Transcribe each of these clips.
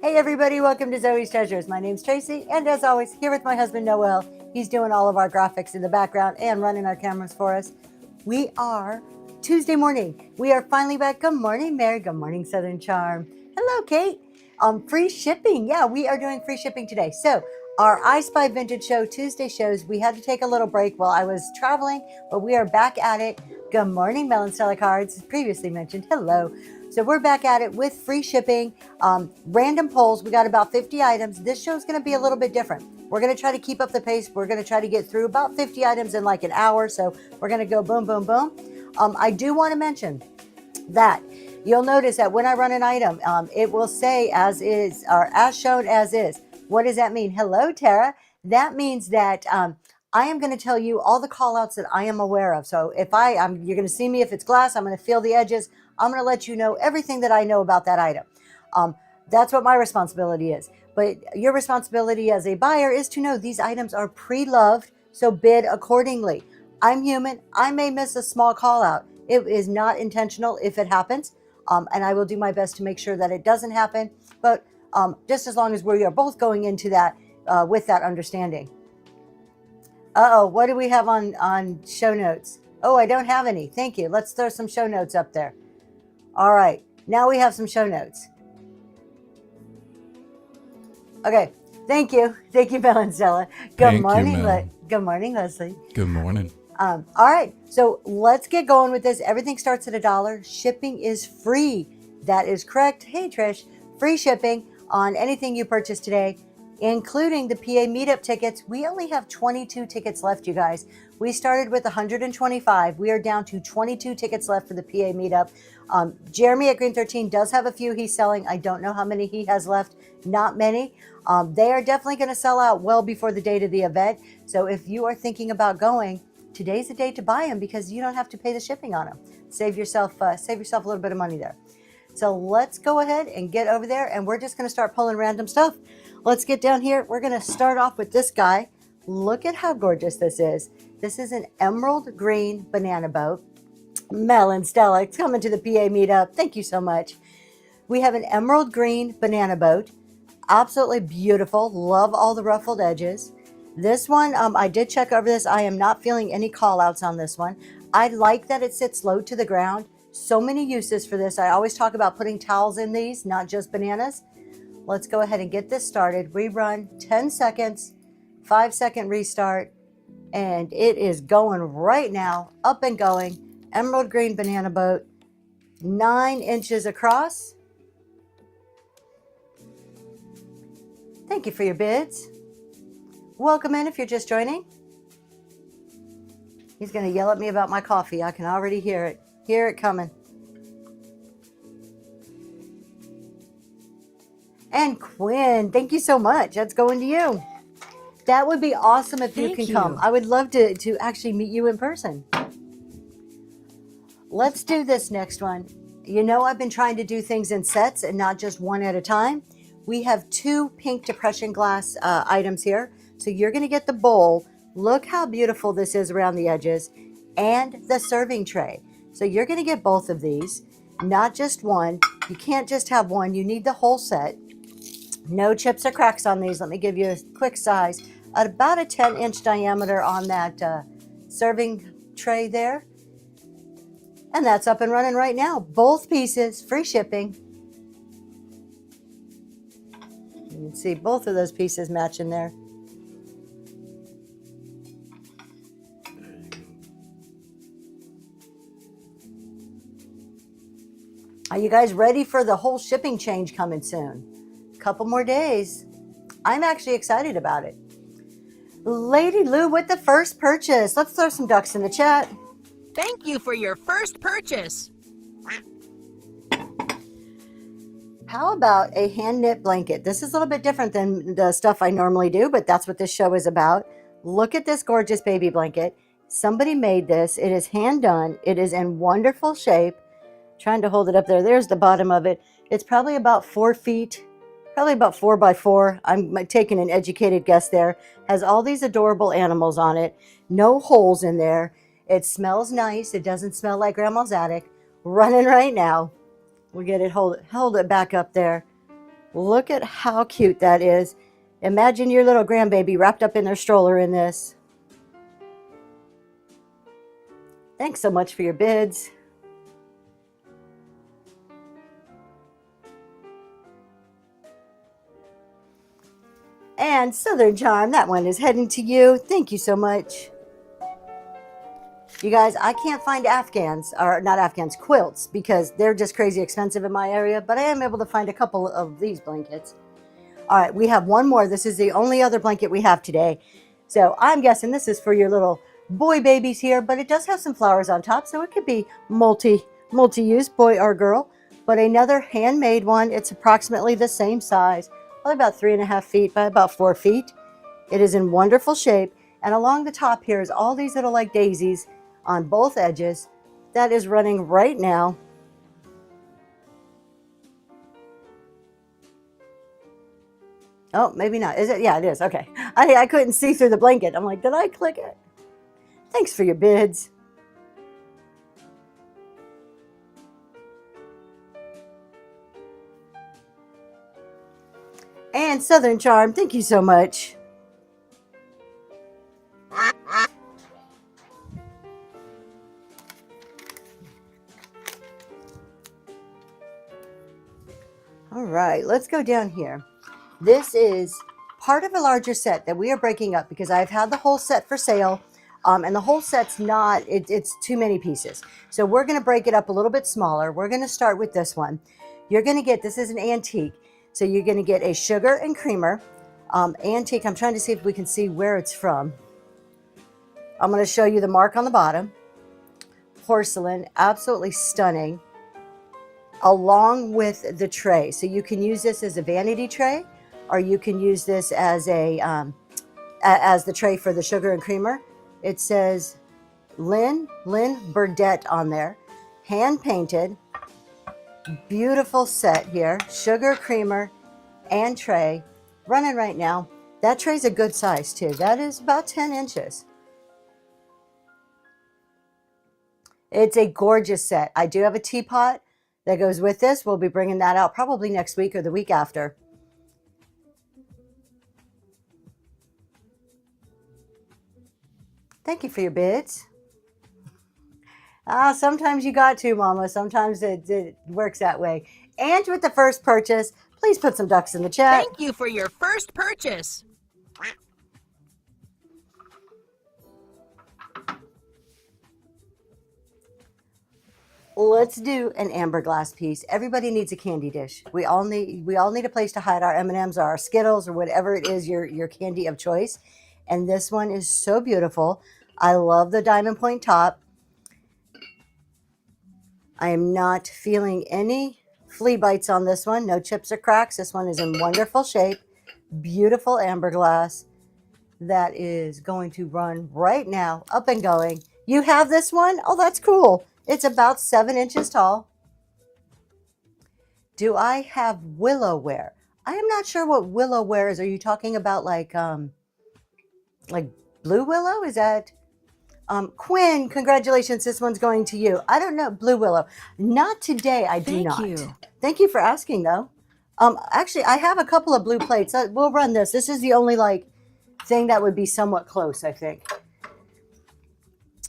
Hey everybody, welcome to Zoe's Treasures. My name's Tracy, and as always, here with my husband Noel. He's doing all of our graphics in the background and running our cameras for us. We are Tuesday morning. We are finally back. Good morning, Mary. Good morning, Southern Charm. Hello, Kate. Free shipping. Yeah, we are doing free shipping today. So our I Spy Vintage Show Tuesday shows, we had to take a little break while I was traveling, but we are back at it. Good morning, Melon Stella Cards, previously mentioned. Hello. So we're back at it with free shipping, random polls. We got about 50 items. This show is going to be a little bit different. We're going to try to keep up the pace. We're going to try to get through about 50 items in like an hour. So we're going to go boom, boom, boom. I do want to mention that you'll notice that when I run an item, it will say as is or as shown as is. What does that mean? Hello, Tara. That means that I am going to tell you all the call outs that I am aware of. So if you're going to see me if it's glass, I'm going to feel the edges. I'm going to let you know everything that I know about that item. That's what my responsibility is. But your responsibility as a buyer is to know these items are pre-loved, so bid accordingly. I'm human. I may miss a small call out. It is not intentional if it happens. And I will do my best to make sure that it doesn't happen. But just as long as we are both going into that with that understanding. Uh-oh, what do we have on show notes? Oh, I don't have any. Thank you. Let's throw some show notes up there. All right, now we have some show notes. Okay, thank you. Thank you, Mel and Stella. Good morning, Leslie. Good morning. All right, so let's get going with this. Everything starts at $1. Shipping is free. That is correct. Hey, Trish, free shipping on anything you purchase today, including the PA meetup tickets. We only have 22 tickets left, you guys. We started with 125. We are down to 22 tickets left for the PA meetup. Jeremy at Green 13 does have a few he's selling. I don't know how many he has left. Not many. They are definitely going to sell out well before the date of the event. So if you are thinking about going, today's the day to buy them because you don't have to pay the shipping on them. Save yourself a little bit of money there. So let's go ahead and get over there, and we're just going to start pulling random stuff. Let's get down here. We're going to start off with this guy. Look at how gorgeous this is. This is an emerald green banana boat. Mel and Stella, coming to the PA meetup. Thank you so much. We have an emerald green banana boat. Absolutely beautiful. Love all the ruffled edges. This one, I did check over this. I am not feeling any call outs on this one. I like that it sits low to the ground. So many uses for this. I always talk about putting towels in these, not just bananas. Let's go ahead and get this started. We run 10 seconds, 5-second restart, and it is going right now, up and going. Emerald green banana boat, 9 inches across. Thank you for your bids. Welcome in if you're just joining. He's going to yell at me about my coffee. I can already hear it. Hear it coming. And Quinn, thank you so much. That's going to you. That would be awesome if you can come. I would love to actually meet you in person. Let's do this next one. You know, I've been trying to do things in sets and not just one at a time. We have 2 pink depression glass items here. So you're going to get the bowl. Look how beautiful this is around the edges, and the serving tray. So you're going to get both of these, not just one. You can't just have one. You need the whole set. No chips or cracks on these. Let me give you a quick size. At about a 10-inch diameter on that serving tray there. And that's up and running right now. Both pieces, free shipping. You can see both of those pieces matching there. Are you guys ready for the whole shipping change coming soon? A couple more days. I'm actually excited about it. Lady Lou with the first purchase. Let's throw some ducks in the chat. Thank you for your first purchase. How about a hand knit blanket? This is a little bit different than the stuff I normally do, but that's what this show is about. Look at this gorgeous baby blanket. Somebody made this. It is hand done. It is in wonderful shape. Trying to hold it up there. There's the bottom of it. It's probably about 4 feet, probably about 4 by 4. I'm taking an educated guess there. Has all these adorable animals on it. No holes in there. It smells nice. It doesn't smell like Grandma's attic. Running right now. We'll get it, hold it back up there. Look at how cute that is. Imagine your little grandbaby wrapped up in their stroller in this. Thanks so much for your bids. And Southern Charm, that one is heading to you. Thank you so much. You guys, I can't find Afghans, or not Afghans, quilts, because they're just crazy expensive in my area, but I am able to find a couple of these blankets. All right, we have one more. This is the only other blanket we have today. So I'm guessing this is for your little boy babies here, but it does have some flowers on top, so it could be multi-use, boy or girl. But another handmade one. It's approximately the same size, probably about 3.5 feet by about 4 feet. It is in wonderful shape, and along the top here is all these little like daisies on both edges. That is running right now. Oh, maybe not. Is it? Yeah, it is. Okay. I couldn't see through the blanket. I'm like, did I click it? Thanks for your bids. And Southern Charm, thank you so much. All right, let's go down here. This is part of a larger set that we are breaking up because I've had the whole set for sale, and the whole set's not, it's too many pieces. So we're going to break it up a little bit smaller. We're going to start with this one. You're going to get, this is an antique, so you're going to get a sugar and creamer. Antique, I'm trying to see if we can see where it's from. I'm going to show you the mark on the bottom. Porcelain, absolutely stunning, along with the tray. So you can use this as a vanity tray, or you can use this as a as the tray for the sugar and creamer. It says Lynn Burdette on there, hand painted, beautiful set here, sugar, creamer, and tray, running right now. That tray's a good size too. That is about 10 inches. It's a gorgeous set. I do have a teapot that goes with this. We'll be bringing that out probably next week or the week after. Thank you for your bids. Sometimes you got to, Mama. Sometimes it works that way. And with the first purchase, please put some ducks in the chat. Thank you for your first purchase. Let's do an amber glass piece. Everybody needs a candy dish. We all need a place to hide our M&Ms or our Skittles or whatever it is your candy of choice. And this one is so beautiful. I love the diamond point top. I am not feeling any flea bites on this one. No chips or cracks. This one is in wonderful shape. Beautiful amber glass. That is going to run right now, up and going. You have this one? Oh, that's cool. It's about 7 inches tall. Do I have willowware? I am not sure what willowware is. Are you talking about like blue willow? Is that Quinn? Congratulations. This one's going to you. I don't know. Blue willow. Not today. I do not. Thank you. Thank you for asking though. Actually, I have a couple of blue plates. We'll run this. This is the only like thing that would be somewhat close, I think.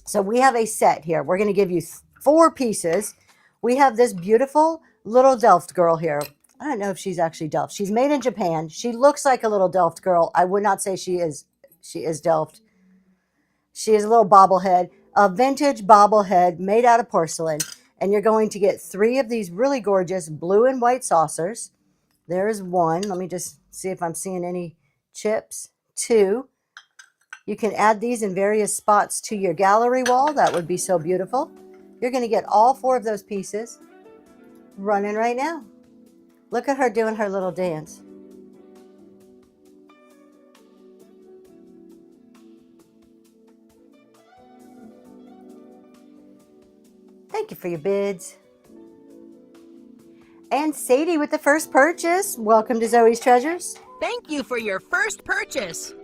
So we have a set here. We're going to give you 4 pieces. We have this beautiful little Delft girl here. I don't know if she's actually Delft. She's made in Japan. She looks like a little Delft girl. I would not say she is Delft. She is a little bobblehead, a vintage bobblehead made out of porcelain. And you're going to get 3 of these really gorgeous blue and white saucers. There's 1. Let me just see if I'm seeing any chips. 2. You can add these in various spots to your gallery wall. That would be so beautiful. You're going to get all 4 of those pieces running right now. Look at her doing her little dance. Thank you for your bids. And Sadie with the first purchase. Welcome to Zoe's Treasures. Thank you for your first purchase.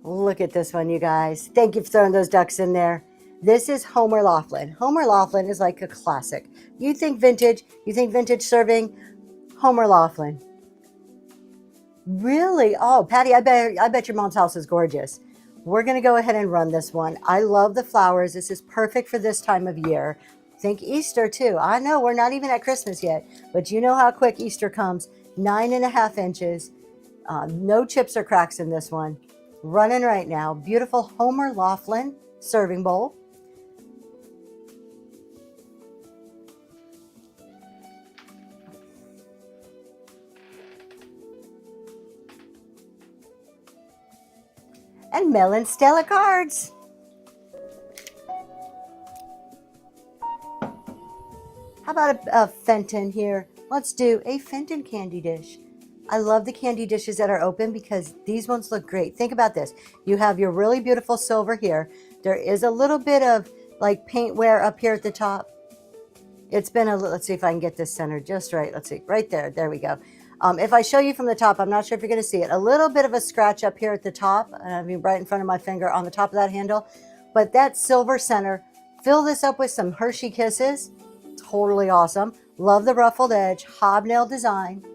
Look at this one, you guys. Thank you for throwing those ducks in there. This is Homer Laughlin. Homer Laughlin is like a classic. You think vintage serving, Homer Laughlin. Really? Oh, Patty, I bet your mom's house is gorgeous. We're going to go ahead and run this one. I love the flowers. This is perfect for this time of year. Think Easter too. I know we're not even at Christmas yet, but you know how quick Easter comes. 9.5 inches. No chips or cracks in this one. Running right now. Beautiful Homer Laughlin serving bowl. And Melon Stella cards. How about a Fenton here? Let's do a Fenton candy dish. I love the candy dishes that are open because these ones look great. Think about this. You have your really beautiful silver here. There is a little bit of like paint wear up here at the top. It's been a little, let's see if I can get this centered just right. Let's see, right there. There we go. If I show you from the top, I'm not sure if you're going to see it. A little bit of a scratch up here at the top. I mean, right in front of my finger on the top of that handle. But that silver center, fill this up with some Hershey Kisses. Totally awesome. Love the ruffled edge, hobnail design.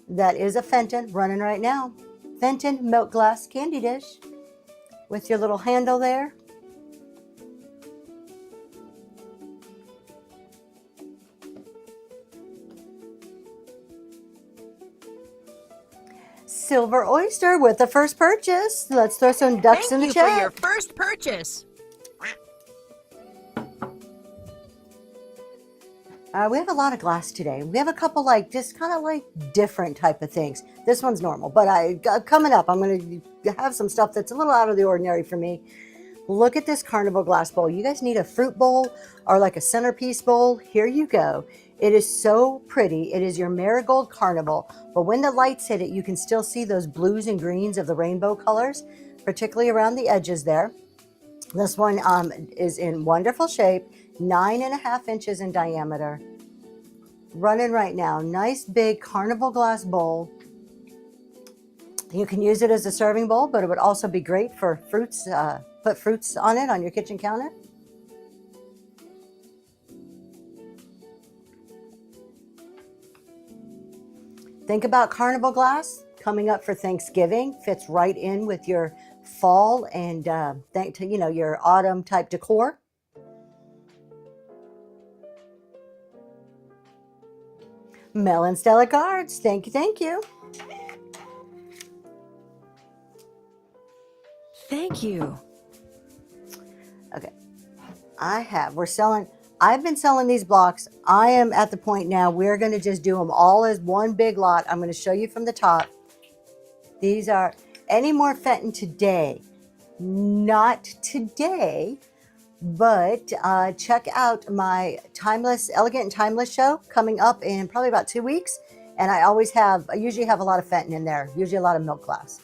That is a Fenton running right now. Fenton milk glass candy dish with your little handle there. Silver oyster with the first purchase. Let's throw some ducks in the chat. Thank you for your first purchase. We have a lot of glass today. We have a couple like just kind of like different type of things. This one's normal, but coming up, I'm going to have some stuff that's a little out of the ordinary for me. Look at this carnival glass bowl. You guys need a fruit bowl or like a centerpiece bowl? Here you go. It is so pretty. It is your marigold carnival, but when the lights hit it, you can still see those blues and greens of the rainbow colors, particularly around the edges there. This one is in wonderful shape, 9.5 inches in diameter. Running right now. Nice big carnival glass bowl. You can use it as a serving bowl, but it would also be great for fruits. Put fruits on it on your kitchen counter. Think about carnival glass coming up for Thanksgiving. Fits right in with your fall and your autumn type decor. Melon Stella cards. Thank you. Thank you. Thank you. Okay. I've been selling these blocks. I am at the point now, we're going to just do them all as one big lot. I'm going to show you from the top. These are any more Fenton today. Not today, but check out my Elegant and Timeless show coming up in probably about 2 weeks. And I usually have a lot of Fenton in there, usually a lot of milk glass.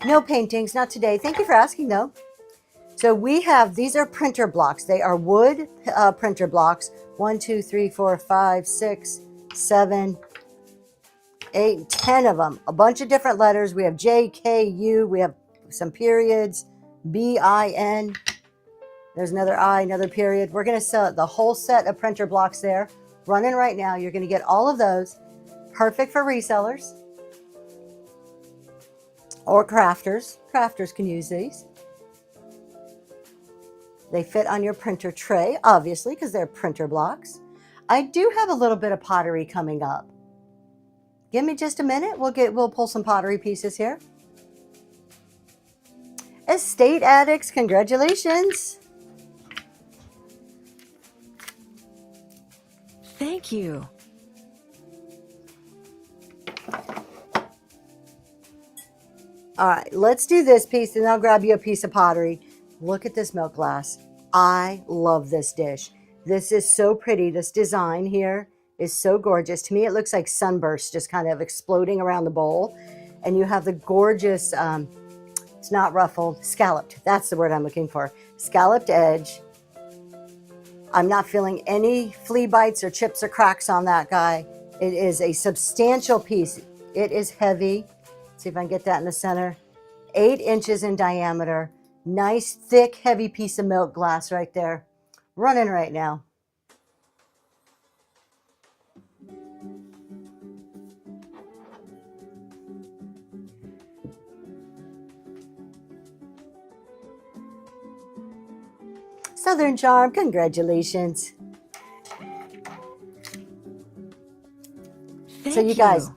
No paintings, not today. Thank you for asking though. So these are printer blocks. They are wood printer blocks. 1, 2, 3, 4, 5, 6, 7, 8, 10 of them. A bunch of different letters. We have J, K, U. We have some periods. B, I, N. There's another I, another period. We're going to sell the whole set of printer blocks there. Running right now. You're going to get all of those. Perfect for resellers. Or crafters. Crafters can use these. They fit on your printer tray, obviously, because they're printer blocks. I do have a little bit of pottery coming up. Give me just a minute. We'll pull some pottery pieces here. Estate addicts, congratulations. Thank you. All right, let's do this piece and I'll grab you a piece of pottery. Look at this milk glass. I love this dish. This is so pretty. This design here is so gorgeous. To me, it looks like sunburst just kind of exploding around the bowl. And you have the gorgeous, it's not ruffled, scalloped. That's the word I'm looking for. Scalloped edge. I'm not feeling any flea bites or chips or cracks on that guy. It is a substantial piece. It is heavy. Let's see if I can get that in the center. 8 inches in diameter. Nice, thick, heavy piece of milk glass right there. Running right now. Southern Charm, congratulations. So you guys,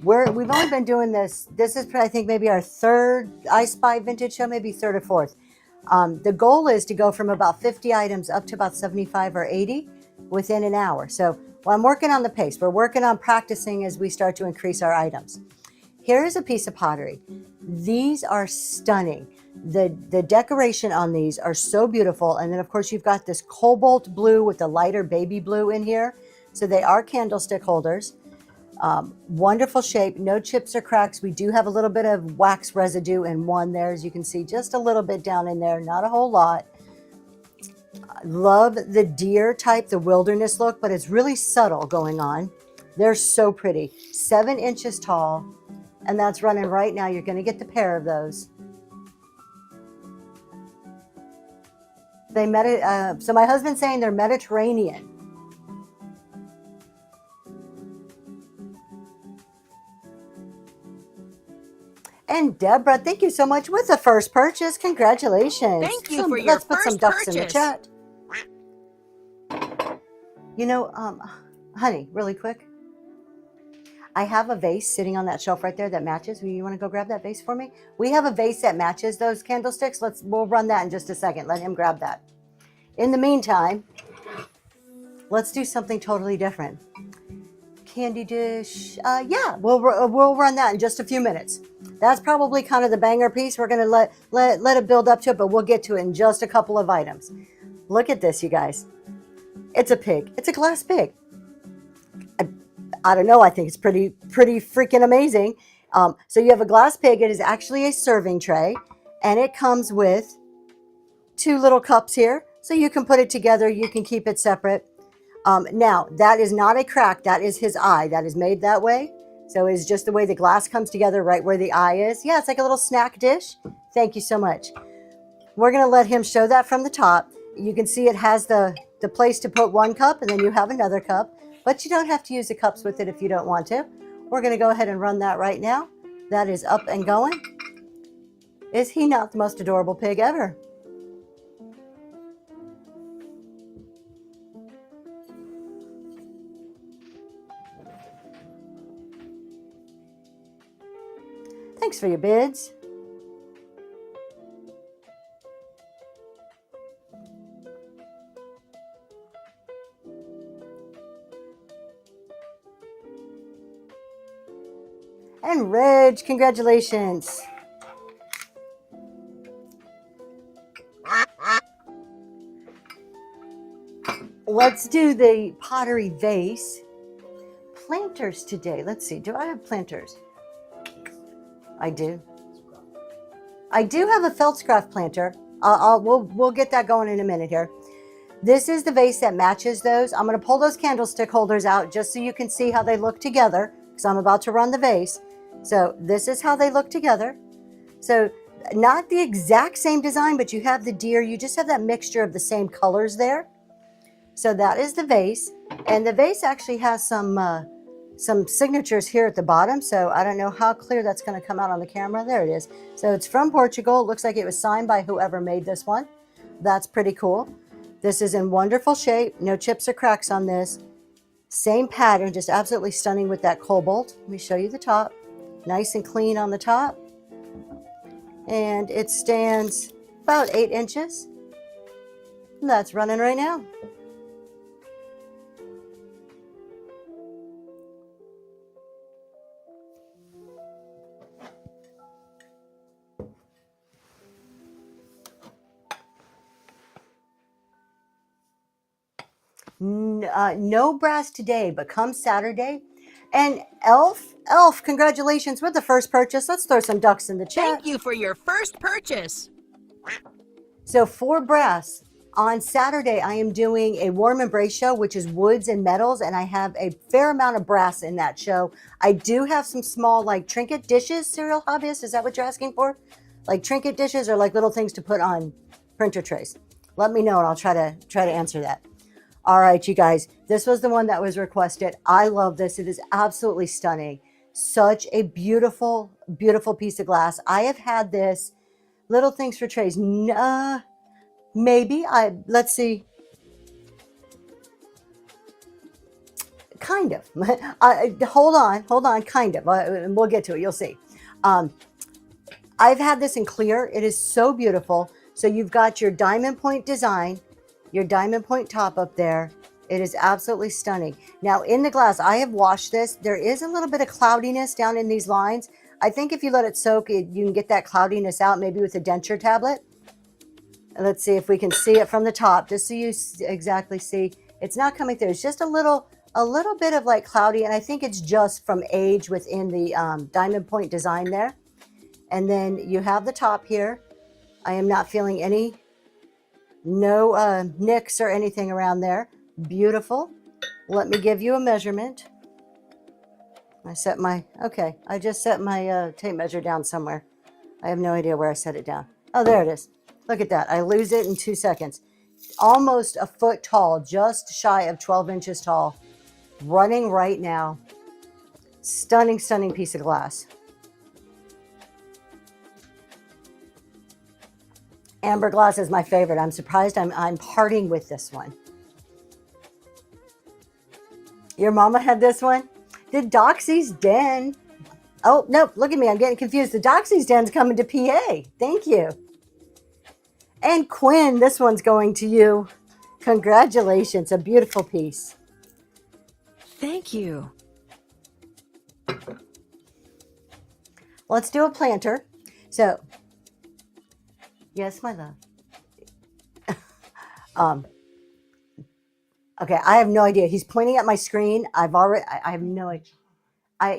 we've only been doing this. This is, I think, maybe our third I Spy vintage show, maybe third or fourth. The goal is to go from about 50 items up to about 75 or 80 within an hour. So I'm working on the pace. We're working on practicing as we start to increase our items. Here is a piece of pottery. These are stunning. The decoration on these are so beautiful. And then, of course, you've got this cobalt blue with the lighter baby blue in here. So they are candlestick holders. Wonderful shape, no chips or cracks. We do have a little bit of wax residue in one there, as you can see, just a little bit down in there, not a whole lot. Love the deer type, the wilderness look, but it's really subtle going on. They're so pretty. 7 inches tall, and that's running right now. You're going to get the pair of those. So my husband's saying they're Mediterranean. And Deborah, thank you so much with the first purchase. Congratulations. Thank you for your Let's put some first ducks in the purchase. chat. You know, honey, really quick. I have a vase sitting on that shelf right there that matches. You want to go grab that vase for me? We have a vase that matches those candlesticks. We'll run that in just a second. Let him grab that. In the meantime, let's do something totally different. Candy dish. Yeah, we'll run that in just a few minutes. That's probably kind of the banger piece. We're going to let it build up to it, but we'll get to it in just a couple of items. Look at this, you guys. It's a pig. It's a glass pig. I don't know. I think it's pretty freaking amazing. So you have a glass pig. It is actually a serving tray, and it comes with 2 little cups here. So you can put it together. You can keep it separate. Now, that is not a crack. That is his eye. That is made that way. So it's just the way the glass comes together right where the eye is. Yeah, it's like a little snack dish. Thank you so much. We're going to let him show that from the top. You can see it has the place to put 1 cup, and then you have another cup. But you don't have to use the cups with it if you don't want to. We're going to go ahead and run that right now. That is up and going. Is he not the most adorable pig ever? Thanks for your bids. And Reg, congratulations. Let's do the pottery vase. Planters today. Let's see. Do I have planters? I do. I do have a Feldscraft planter. We'll get that going in a minute here. This is the vase that matches those. I'm going to pull those candlestick holders out just so you can see how they look together, because I'm about to run the vase. So this is how they look together. So not the exact same design, but you have the deer. You just have that mixture of the same colors there. So that is the vase. And the vase actually has some signatures here at the bottom. So I don't know how clear that's going to come out on the camera. There it is. So it's from Portugal. It looks like it was signed by whoever made this one. That's pretty cool. This is in wonderful shape. No chips or cracks on this. Same pattern, just absolutely stunning with that cobalt. Let me show you the top. Nice and clean on the top. And it stands about 8 inches. And that's running right now. No brass today, but come Saturday. And Elf, congratulations with the first purchase. Let's throw some ducks in the chat. Thank you for your first purchase. So for brass, on Saturday, I am doing a warm embrace show, which is woods and metals, and I have a fair amount of brass in that show. I do have some small, like, trinket dishes, serial hobbyist. Is that what you're asking for? like trinket dishes or like little things to put on printer trays? Let me know and I'll try to answer that. All right, you guys, this was the one that was requested. I love this. It is absolutely stunning. Such a beautiful, beautiful piece of glass. I have had this little things for trays. Let's see. Kind of. Hold on, kind of. We'll get to it. You'll see. I've had this in clear. It is so beautiful. So you've got your diamond point design, your diamond point top up there. It is absolutely stunning. Now in the glass, I have washed this. There is a little bit of cloudiness down in these lines. I think if you let it soak, you can get that cloudiness out, maybe with a denture tablet. And let's see if we can see it from the top, just so you exactly see. It's not coming through. It's just a little bit of like cloudy, and I think it's just from age within the diamond point design there. And then you have the top here. I am not feeling no nicks or anything around there. Beautiful. Let me give you a measurement. I just set my tape measure down somewhere. I have no idea where I set it down. Oh, there it is. Look at that. I lose it in 2 seconds. Almost a foot tall, just shy of 12 inches tall. Running right now. Stunning, stunning piece of glass. Amber glass is my favorite. I'm surprised I'm parting with this one. Your mama had this one? Did Doxy's Den? Oh, nope. Look at me. I'm getting confused. The Doxy's Den's coming to PA. Thank you. And Quinn, this one's going to you. Congratulations. A beautiful piece. Thank you. Let's do a planter. So, yes, my love. Okay, I have no idea. He's pointing at my screen. I have no idea.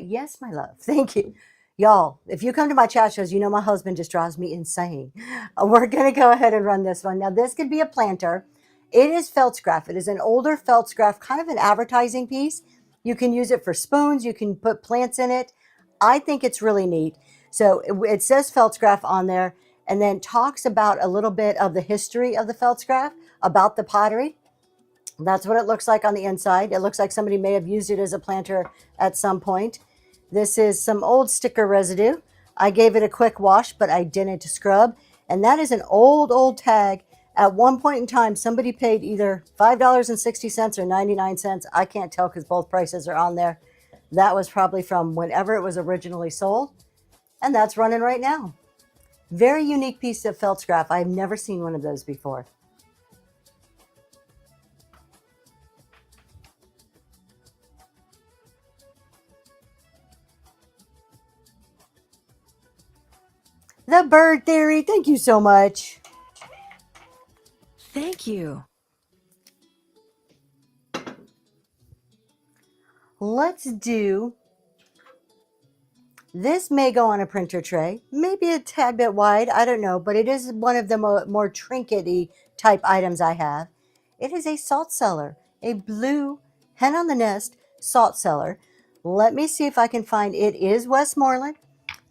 Yes, my love. Thank you. Y'all, if you come to my chat shows, you know my husband just drives me insane. We're going to go ahead and run this one. Now, this could be a planter. It is Feldscraft. It is an older Feldscraft, kind of an advertising piece. You can use it for spoons. You can put plants in it. I think it's really neat. So it says Feldscraft on there and then talks about a little bit of the history of the Feldscraft, about the pottery. That's what it looks like on the inside. It looks like somebody may have used it as a planter at some point. This is some old sticker residue. I gave it a quick wash, but I didn't scrub. And that is an old tag. At one point in time, somebody paid either $5.60 or 99 cents. I can't tell because both prices are on there. That was probably from whenever it was originally sold. And that's running right now. Very unique piece of Feldscraft. I've never seen one of those before. The Bird Theory, thank you so much. Thank you. Let's do, this may go on a printer tray, maybe a tad bit wide, I don't know, but it is one of the more trinket-y type items I have. It is a salt cellar, a blue hen on the nest salt cellar. Let me see if I can find, it is Westmoreland.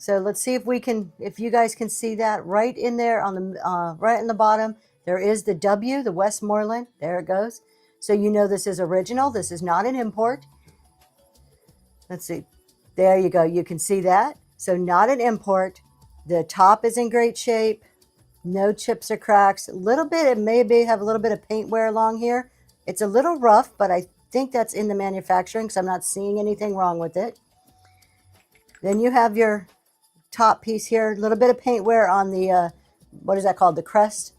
So let's see if you guys can see that right in there on the right in the bottom. There is the W, the Westmoreland. There it goes. So you know this is original. This is not an import. Let's see. There you go. You can see that. So not an import. The top is in great shape. No chips or cracks. A little bit, it may have a little bit of paint wear along here. It's a little rough, but I think that's in the manufacturing because I'm not seeing anything wrong with it. Then you have your top piece here, a little bit of paint wear on the, what is that called? The crest.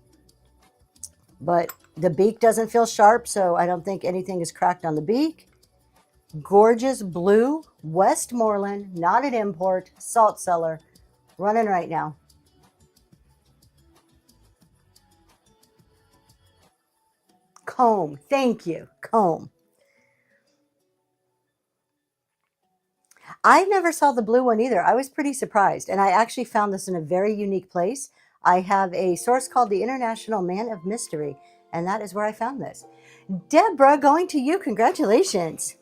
But the beak doesn't feel sharp, so I don't think anything is cracked on the beak. Gorgeous blue, Westmoreland, not an import, salt cellar, running right now. Comb, thank you, comb. I never saw the blue one either. I was pretty surprised, and I actually found this in a very unique place. I have a source called the International Man of Mystery, and that is where I found this. Deborah, going to you. Congratulations.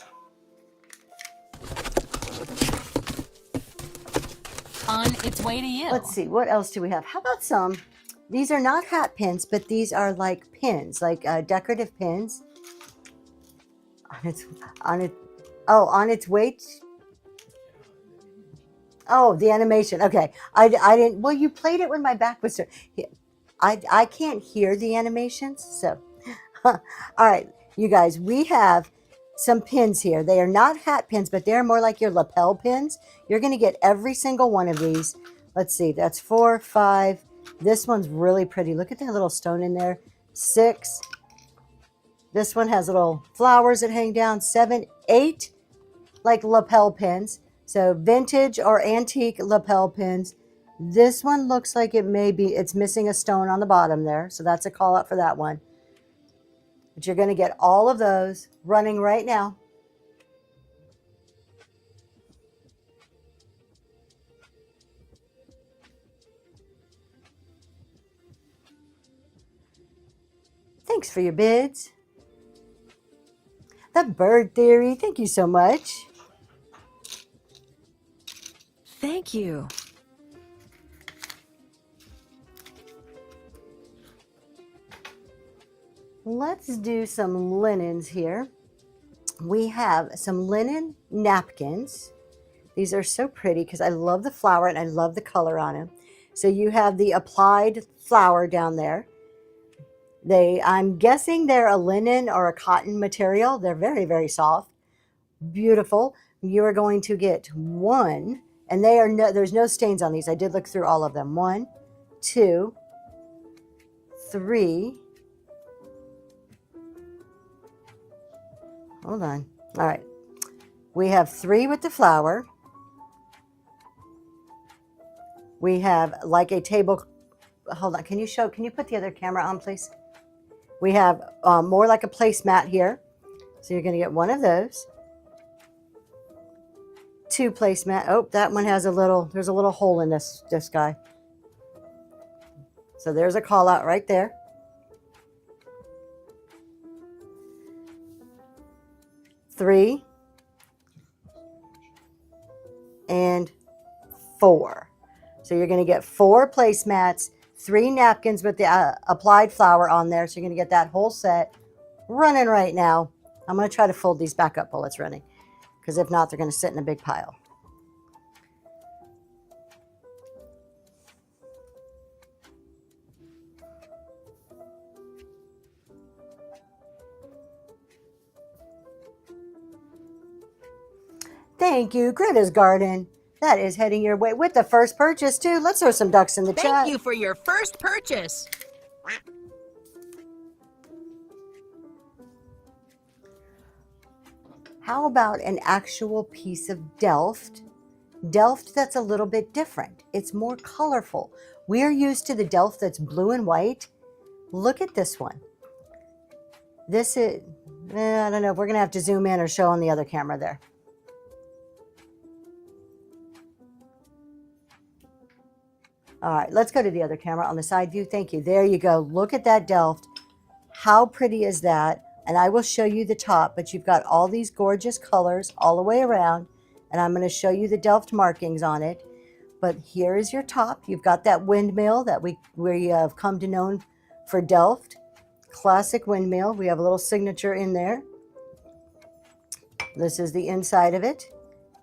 on its way to you. Let's see, what else do we have? How about some? These are not hat pins, but these are like pins, like decorative pins. On its way. Oh, the animation. Okay, I didn't. Well, you played it when my back was turned. I can't hear the animations, so. All right, you guys, we have some pins here. They are not hat pins, but they're more like your lapel pins. You're going to get every single one of these. Let's see, that's 4, 5. This one's really pretty. Look at that little stone in there. 6. This one has little flowers that hang down. 7, 8, like lapel pins. So vintage or antique lapel pins. This one looks like it's missing a stone on the bottom there. So that's a call out for that one. But you're going to get all of those running right now. Thanks for your bids. The Bird Theory, thank you so much. Thank you. Let's do some linens here. We have some linen napkins. These are so pretty because I love the flower and I love the color on them. So you have the applied flower down there. I'm guessing they're a linen or a cotton material. They're very, very soft. Beautiful. You are going to get 1, and there's no stains on these. I did look through all of them. 1, 2, 3. Hold on. All right. We have 3 with the flower. We have like a table. Hold on. Can you put the other camera on, please? We have more like a placemat here. So you're going to get 1 of those. 2 placemat. Oh, that one has there's a little hole in this guy. So there's a call out right there. 3 and 4. So you're going to get 4 placemats, 3 napkins with the applied flower on there. So you're going to get that whole set running right now. I'm going to try to fold these back up while it's running, because if not, they're going to sit in a big pile. Thank you, Greta's Garden. That is heading your way with the first purchase, too. Let's throw some ducks in the chat. Thank you for your first purchase. How about an actual piece of Delft? Delft that's a little bit different. It's more colorful. We're used to the Delft that's blue and white. Look at this one. This is, I don't know if we're going to have to zoom in or show on the other camera there. All right, let's go to the other camera on the side view. Thank you. There you go. Look at that Delft. How pretty is that? And I will show you the top, but you've got all these gorgeous colors all the way around. And I'm going to show you the Delft markings on it. But here is your top. You've got that windmill that we have come to know for Delft. Classic windmill. We have a little signature in there. This is the inside of it.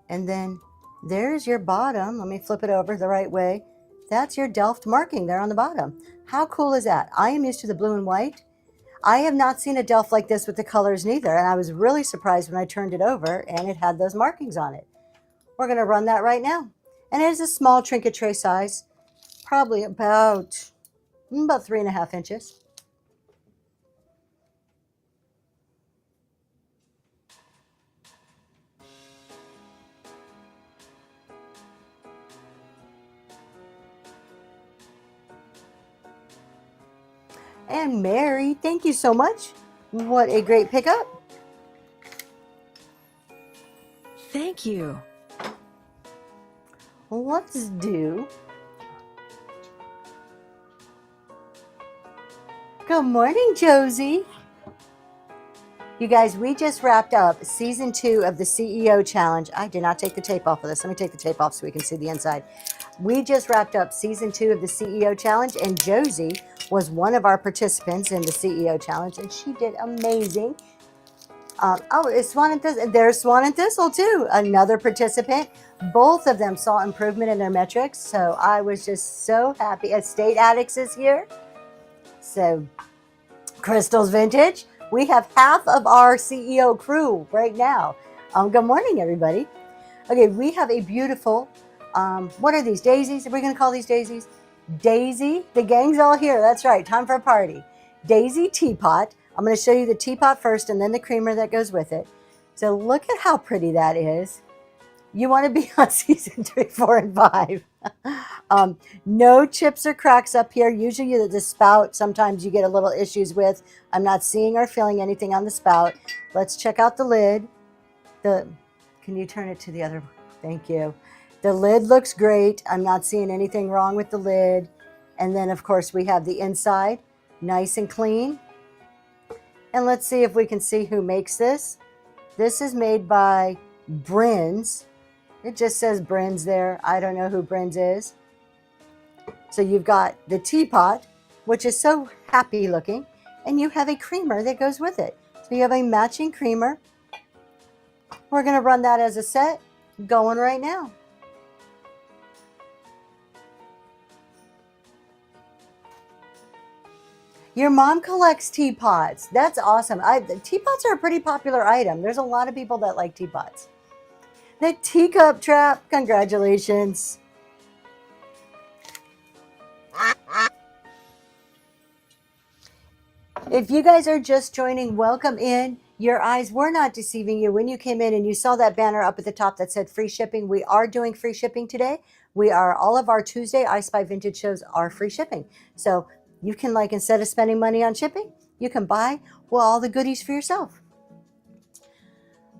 And then there's your bottom. Let me flip it over the right way. That's your Delft marking there on the bottom. How cool is that? I am used to the blue and white. I have not seen a Delft like this with the colors neither, and I was really surprised when I turned it over and it had those markings on it. We're going to run that right now. And it is a small trinket tray size, probably about 3.5 inches. And Mary, thank you so much. What a great pickup. Thank you. Let's do. Good morning, Josie. You guys, we just wrapped up season 2 of the CEO challenge. I did not take the tape off of this. Let me take the tape off so we can see the inside. We just wrapped up season 2 of the CEO Challenge, and Josie was one of our participants in the CEO Challenge, and she did amazing. Oh, it's Swan and Thistle. There's Swan and Thistle too, another participant. Both of them saw improvement in their metrics, so I was just so happy. Estate Addicts is here. So, Crystal's Vintage. We have half of our CEO crew right now. Good morning, everybody. Okay, we have a beautiful, what are these, daisies? Are we going to call these daisies? Daisy, the gang's all here. That's right, time for a party. Daisy teapot. I'm going to show you the teapot first and then the creamer that goes with it. So look at how pretty that is. You want to be on season 3, 4, and 5. No chips or cracks up here. Usually the spout, sometimes you get a little issues with. I'm not seeing or feeling anything on the spout. Let's check out the lid. Can you turn it to the other one? Thank you. The lid looks great. I'm not seeing anything wrong with the lid. And then, of course, we have the inside, nice and clean. And let's see if we can see who makes this. This is made by Brins. It just says Brins there. I don't know who Brins is. So you've got the teapot, which is so happy looking, and you have a creamer that goes with it. So you have a matching creamer. We're going to run that as a set, going right now. Your mom collects teapots. That's awesome. Teapots are a pretty popular item. There's a lot of people that like teapots. The teacup trap. Congratulations. If you guys are just joining, welcome in. Your eyes were not deceiving you when you came in and you saw that banner up at the top that said free shipping. We are doing free shipping today. All of our Tuesday I Spy Vintage shows are free shipping. So you can, like, instead of spending money on shipping, you can buy, well, all the goodies for yourself.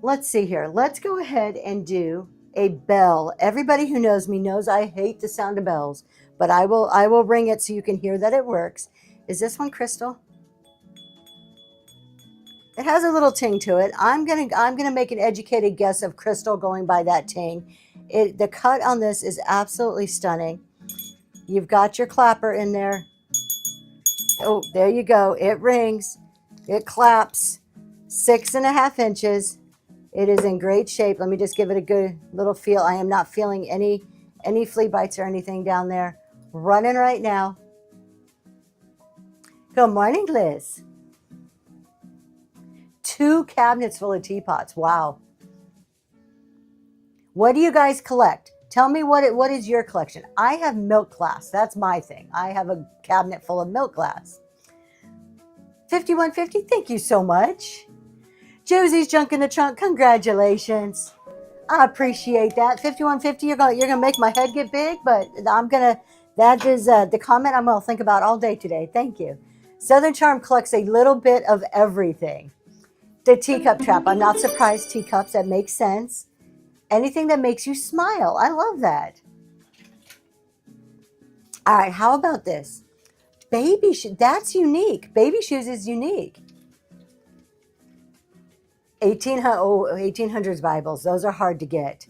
Let's see here. Let's go ahead and do a bell. Everybody who knows me knows I hate the sound of bells, but I will ring it so you can hear that it works. Is this one crystal? It has a little ting to it. I'm gonna make an educated guess of crystal going by that ting. The cut on this is absolutely stunning. You've got your clapper in there. Oh, there you go. It rings. It claps. 6.5 inches. It is in great shape. Let me just give it a good little feel. I am not feeling any flea bites or anything down there. Running right now. Good morning, Liz. 2 cabinets full of teapots. Wow. What do you guys collect? Tell me what is your collection. I have milk glass. That's my thing. I have a cabinet full of milk glass. 5150, thank you so much. Josie's junk in the trunk. Congratulations. I appreciate that. 5150, you're gonna make my head get big, but that is the comment I'm gonna think about all day today. Thank you. Southern Charm collects a little bit of everything. The teacup trap. I'm not surprised. Teacups, that makes sense. Anything that makes you smile. I love that. All right, how about this? Baby shoes. That's unique. Baby shoes is unique. 1800s Bibles. Those are hard to get.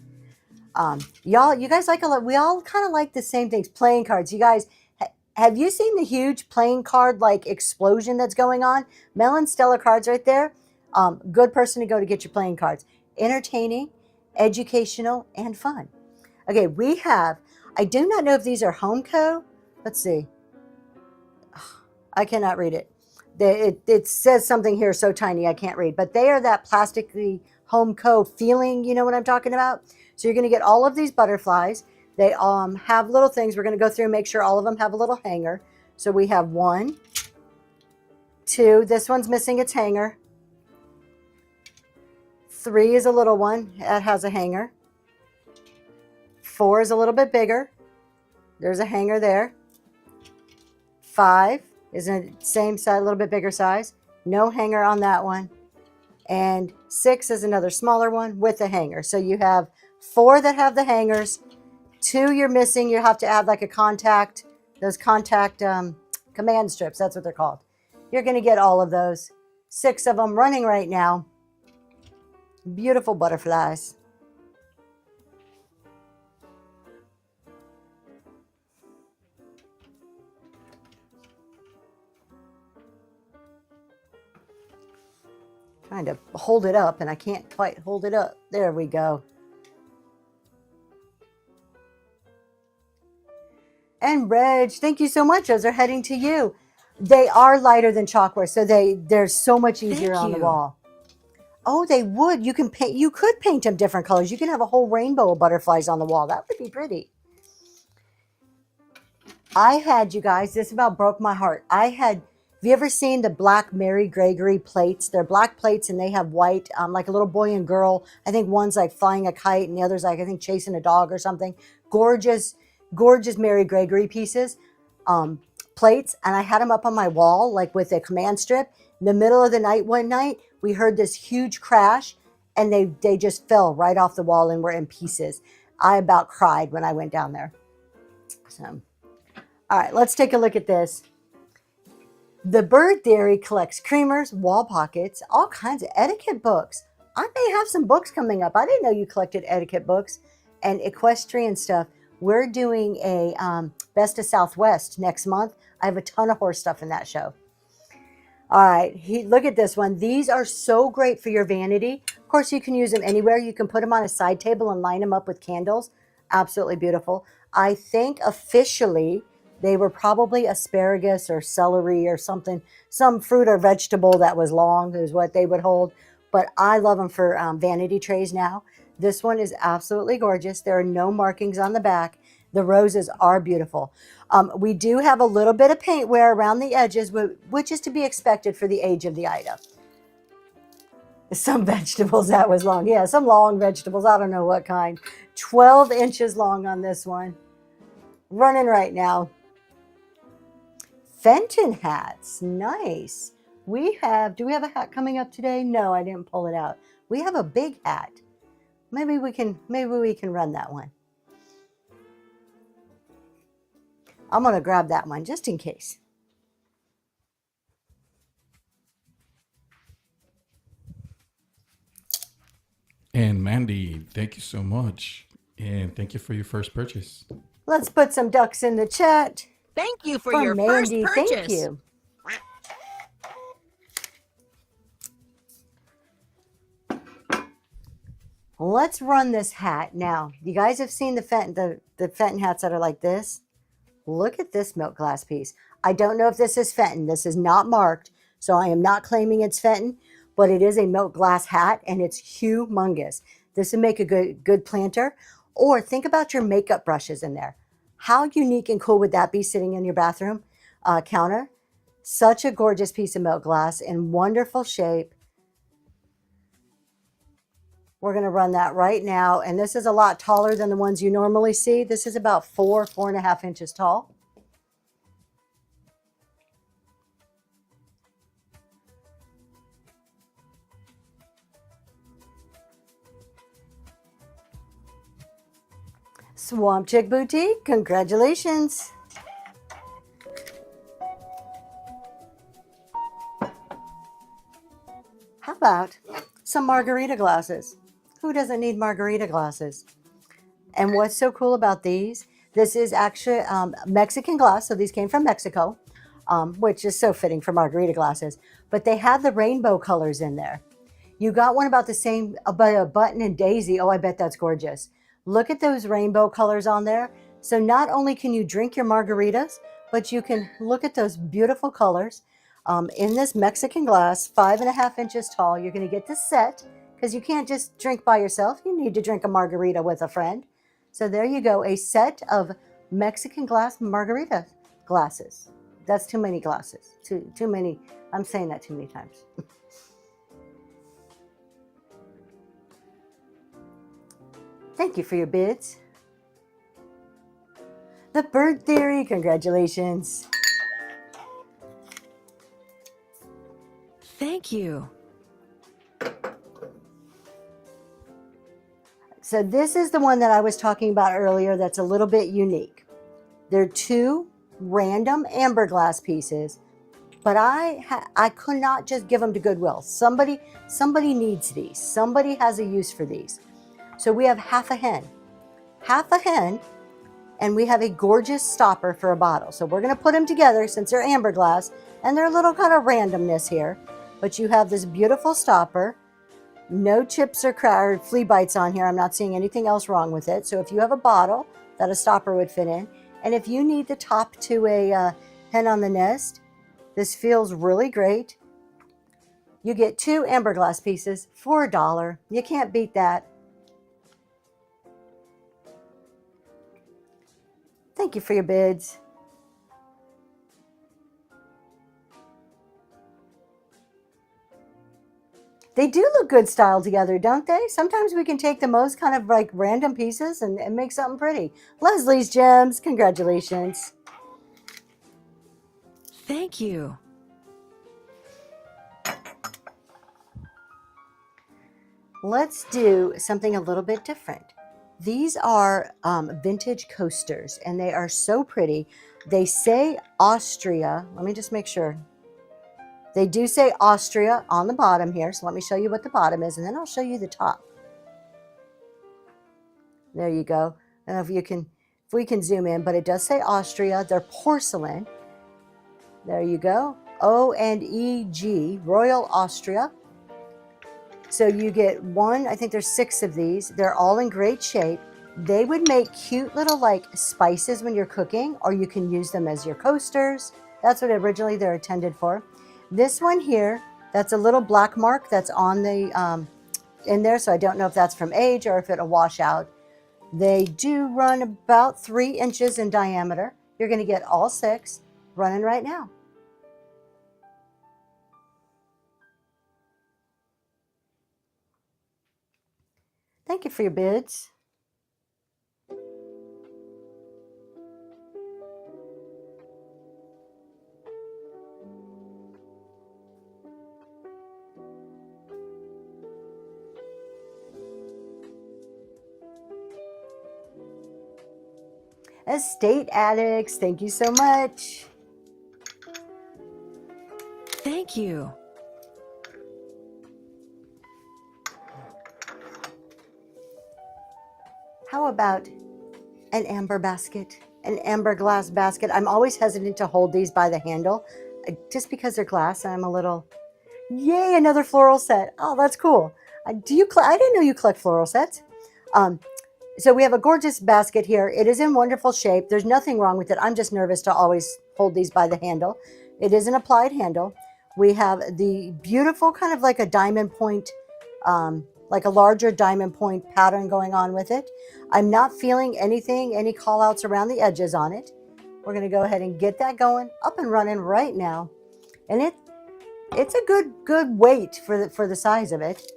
You guys like we all kind of like the same things. Playing cards. You guys, have you seen the huge playing card like explosion that's going on? Mel and Stella cards right there. Good person to go to get your playing cards. Entertaining, educational, and fun. Okay, we have, I do not know if these are Homeco. Let's see. I cannot read it. It says something here so tiny I can't read, but they are that plastically Homeco feeling, you know what I'm talking about? So you're going to get all of these butterflies. They have little things. We're going to go through and make sure all of them have a little hanger. So we have 1, 2. This one's missing its hanger. 3 is a little one. It has a hanger. 4 is a little bit bigger. There's a hanger there. 5 is the same size, a little bit bigger size. No hanger on that one. And 6 is another smaller one with a hanger. So you have 4 that have the hangers. 2 you're missing. You have to add like a contact, those contact command strips. That's what they're called. You're going to get all of those. 6 of them running right now. Beautiful butterflies. Trying to hold it up and I can't quite hold it up. There we go. And Reg, thank you so much. Those are heading to you. They are lighter than chalkware, so they're so much easier Thank on the you. wall. Oh, they would. You can paint. You could paint them different colors. You can have a whole rainbow of butterflies on the wall. That would be pretty. I had, you guys, this about broke my heart. Have you ever seen the black Mary Gregory plates? They're black plates and they have white, like a little boy and girl. I think one's like flying a kite and the other's like, I think chasing a dog or something. Gorgeous, gorgeous Mary Gregory pieces, plates. And I had them up on my wall, like with a command strip. In the middle of the night one night, we heard this huge crash and they just fell right off the wall and were in pieces. I about cried when I went down there. So, all right, let's take a look at this. The Bird Theory collects creamers, wall pockets, all kinds of etiquette books. I may have some books coming up. I didn't know you collected etiquette books and equestrian stuff. We're doing a Best of Southwest next month. I have a ton of horse stuff in that show. All right, look at this one. These are so great for your vanity. Of course, you can use them anywhere. You can put them on a side table and line them up with candles. Absolutely beautiful. I think officially they were probably asparagus or celery or something, some fruit or vegetable that was long is what they would hold. But I love them for vanity trays now. This one is absolutely gorgeous. There are no markings on the back. The roses are beautiful. We do have a little bit of paint wear around the edges, which is to be expected for the age of the item. Some vegetables, that was long. Yeah, some long vegetables. I don't know what kind. 12 inches long on this one. Running right now. Fenton hats. Nice. Do we have a hat coming up today? No, I didn't pull it out. We have a big hat. Maybe we can run that one. I'm going to grab that one just in case. And Mandy, thank you so much. And thank you for your first purchase. Let's put some ducks in the chat. Thank you for your Mandy, first purchase. thank you. Let's run this hat. Now, you guys have seen the Fenton hats that are like this. Look at this milk glass piece. I don't know if this is Fenton. This is not marked, so I am not claiming it's Fenton, but it is a milk glass hat, and it's humongous. This would make a good planter. Or think about your makeup brushes in there. How unique and cool would that be sitting in your bathroom counter? Such a gorgeous piece of milk glass in wonderful shape. We're going to run that right now. And this is a lot taller than the ones you normally see. This is about 4.5 inches tall. Swamp Chick Boutique, congratulations. How about some margarita glasses? Who doesn't need margarita glasses? And what's so cool about these? This is actually Mexican glass, so these came from Mexico, which is so fitting for margarita glasses. But they have the rainbow colors in there. You got one about the same, about a button and daisy. Oh, I bet that's gorgeous. Look at those rainbow colors on there. So not only can you drink your margaritas, but you can look at those beautiful colors. In this Mexican glass, 5.5 inches tall. You're going to get this set because you can't just drink by yourself. You need to drink a margarita with a friend. So there you go, a set of Mexican glass margarita glasses. That's too many glasses. Too many. I'm saying that too many times. Thank you for your bids. The Bird Theory, congratulations. Thank you. So this is the one that I was talking about earlier that's a little bit unique. They're two random amber glass pieces, but I could not just give them to Goodwill. Somebody needs these. Somebody has a use for these. So we have half a hen, and we have a gorgeous stopper for a bottle. So we're going to put them together since they're amber glass, and they're a little kind of randomness here. but you have this beautiful stopper. No chips or flea bites on here. I'm not seeing anything else wrong with it. So if you have a bottle that a stopper would fit in, and if you need the top to a hen on the nest, this feels really great. You get 2 amber glass pieces for $1. You can't beat that. Thank you for your bids. They do look good styled together, don't they? Sometimes we can take the most kind of like random pieces and make something pretty. Leslie's Gems, congratulations. Thank you. Let's do something a little bit different. These are vintage coasters, and they are so pretty. They say Austria. Let me just make sure. They do say Austria on the bottom here, so let me show you what the bottom is, and then I'll show you the top. There you go. I don't know if we can zoom in, but it does say Austria. They're porcelain. There you go. O&EG, Royal Austria. So you get one, I think there's 6 of these. They're all in great shape. They would make cute little like spices when you're cooking, or you can use them as your coasters. That's what originally they're intended for. This one here, that's a little black mark that's on the in there, so I don't know if that's from age or if it'll wash out. They do run about 3 inches in diameter. You're going to get all 6 running right now. Thank you for your bids. Estate Addicts, thank you so much. Thank you. How about an amber basket, an amber glass basket? I'm always hesitant to hold these by the handle just because they're glass, and I'm a little, yay, another floral set. Oh, that's cool. I didn't know you collect floral sets. So we have a gorgeous basket here. It is in wonderful shape. There's nothing wrong with it. I'm just nervous to always hold these by the handle. It is an applied handle. We have the beautiful kind of like a diamond point, like a larger diamond point pattern going on with it. I'm not feeling any call outs around the edges on it. We're going to go ahead and get that going, up and running right now. And it's a good weight for the size of it.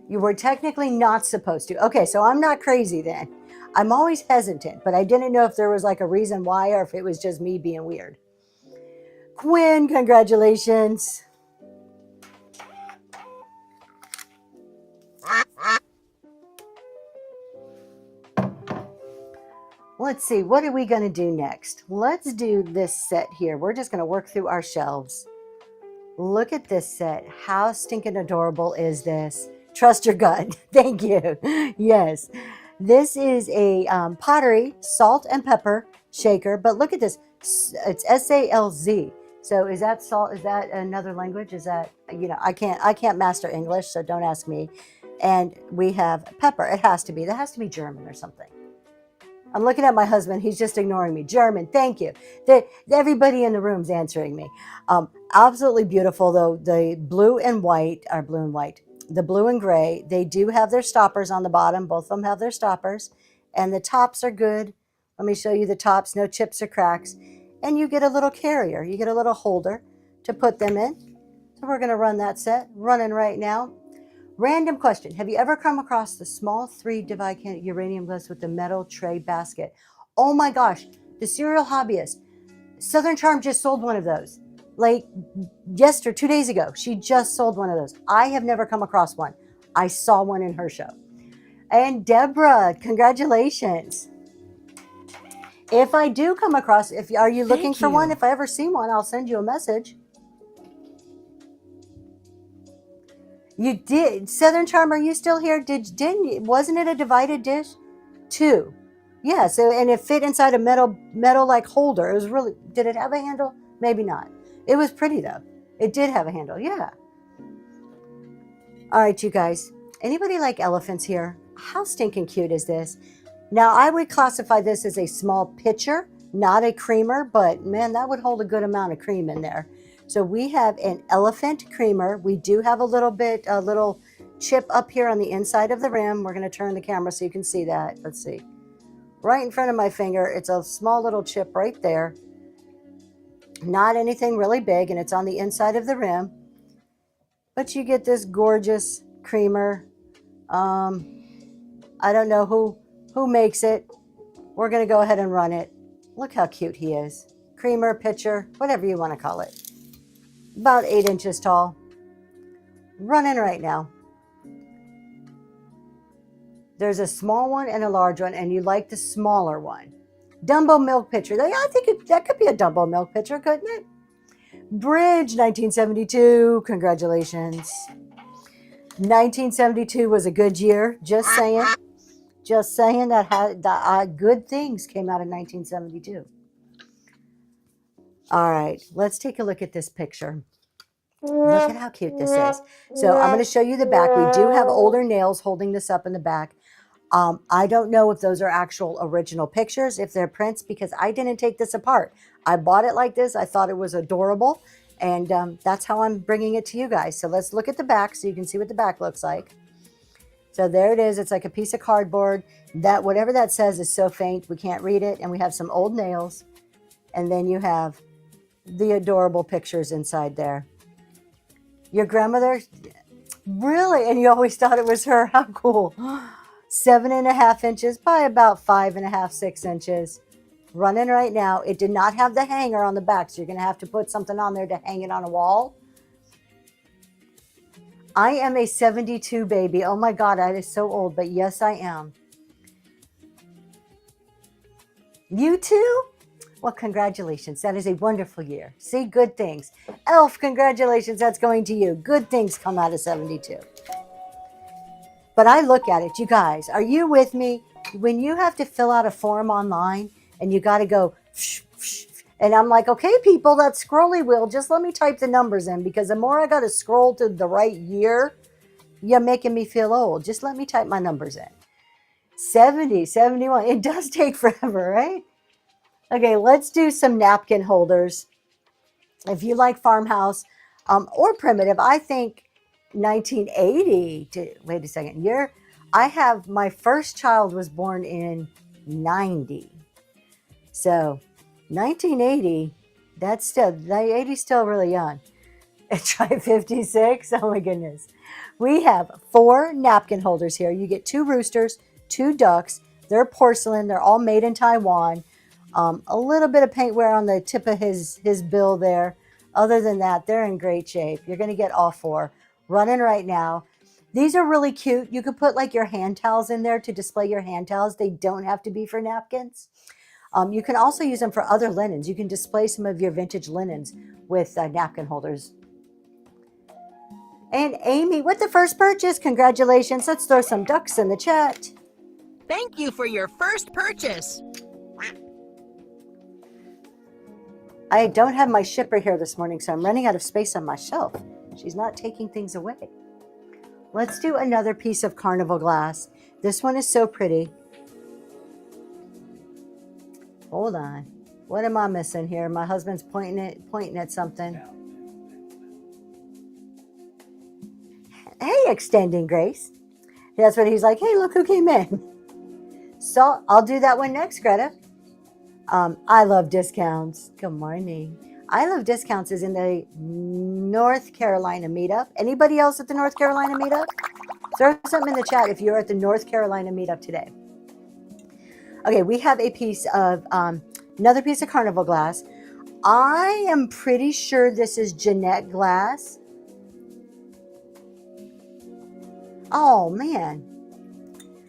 You were technically not supposed to. Okay, so I'm not crazy then. I'm always hesitant, but I didn't know if there was like a reason why or if it was just me being weird. Quinn, congratulations. Let's see, what are we going to do next? Let's do this set here. We're just going to work through our shelves. Look at this set. How stinking adorable is this? Trust your gut. Thank you. Yes. This is a Pottery salt and pepper shaker, but look at this. It's SALZ. So is that salt? Is that another language? Is that, I can't master English, so don't ask me. And we have pepper. It has to be. That has to be German or something. I'm looking at my husband. He's just ignoring me. German. Thank you. Everybody in the room's answering me. Absolutely beautiful, though. The blue and white. The blue and gray, they do have their stoppers on the bottom. Both of them have their stoppers. And the tops are good. Let me show you the tops. No chips or cracks. And you get a little carrier. You get a little holder to put them in. So we're going to run that set. Running right now. Random question. Have you ever come across the small 3 divide uranium glass with the metal tray basket? Oh my gosh. The Serial Hobbyist. Southern Charm just sold one of those. Like 2 days ago, she just sold one of those. I have never come across one. I saw one in her show. And Deborah, congratulations. If I do come across, are you looking for one? If I ever see one, I'll send you a message. You did. Southern Charm, are you still here? Wasn't it a divided dish? 2. Yeah, so and it fit inside a metal like holder. It was really, did it have a handle? Maybe not. It was pretty though. It did have a handle, yeah. All right, you guys. Anybody like elephants here? How stinking cute is this? Now, I would classify this as a small pitcher, not a creamer, but man, that would hold a good amount of cream in there. So we have an elephant creamer. We do have a little chip up here on the inside of the rim. We're going to turn the camera so you can see that. Let's see. Right in front of my finger, it's a small little chip right there. Not anything really big, and it's on the inside of the rim. But you get this gorgeous creamer. I don't know who makes it. We're going to go ahead and run it. Look how cute he is. Creamer, pitcher, whatever you want to call it. About 8 inches tall. Running right now. There's a small one and a large one, and you like the smaller one. Dumbo milk pitcher. I think that could be a Dumbo milk pitcher, couldn't it? Bridge, 1972. Congratulations. 1972 was a good year. Just saying. Just saying that good things came out in 1972. All right, let's take a look at this picture. Look at how cute this is. So I'm going to show you the back. We do have older nails holding this up in the back. I don't know if those are actual original pictures, if they're prints, because I didn't take this apart. I bought it like this. I thought it was adorable, and that's how I'm bringing it to you guys. So let's look at the back so you can see what the back looks like. So there it is. It's like a piece of cardboard. That whatever that says is so faint we can't read it, and we have some old nails, and then you have the adorable pictures inside there. Your grandmother, really? And you always thought it was her? How cool. 7.5 inches by about 5.5, 6 inches. Running right now. It did not have the hanger on the back, so you're going to have to put something on there to hang it on a wall. I am a 72 baby. Oh my God, that is so old, but yes, I am. You too? Well, congratulations. That is a wonderful year. See, good things. Elf, congratulations. That's going to you. Good things come out of 72. But I look at it, you guys, are you with me? When you have to fill out a form online and you got to go, and I'm like, okay, people, that scrolly wheel, just let me type the numbers in, because the more I got to scroll to the right year, you're making me feel old. Just let me type my numbers in. 70, 71. It does take forever, right? Okay, let's do some napkin holders. If you like farmhouse or primitive, I think 1980 to, wait a second, year. I have, my first child was born in 90. So 1980, that's still, 80 is still really young. Try 56. Oh my goodness. We have 4 napkin holders here. You get 2 roosters, 2 ducks. They're porcelain. They're all made in Taiwan. A little bit of paint wear on the tip of his bill there. Other than that, they're in great shape. You're going to get all 4 running right now. These are really cute. You could put like your hand towels in there to display your hand towels. They don't have to be for napkins. You can also use them for other linens. You can display some of your vintage linens with napkin holders. And Amy, with the first purchase, congratulations. Let's throw some ducks in the chat. Thank you for your first purchase. I don't have my shipper here this morning, so I'm running out of space on my shelf. She's not taking things away. Let's do another piece of carnival glass. This one is so pretty. Hold on. What am I missing here? My husband's pointing at something. Hey, extending Grace. That's what he's like. Hey, look who came in. So I'll do that one next, Greta. I love discounts. Good morning. I love discounts is in the North Carolina meetup. Anybody else at the North Carolina meetup? Throw something in the chat if you're at the North Carolina meetup today. Okay, we have a piece of, another piece of carnival glass. I am pretty sure this is Jeanette glass. Oh man.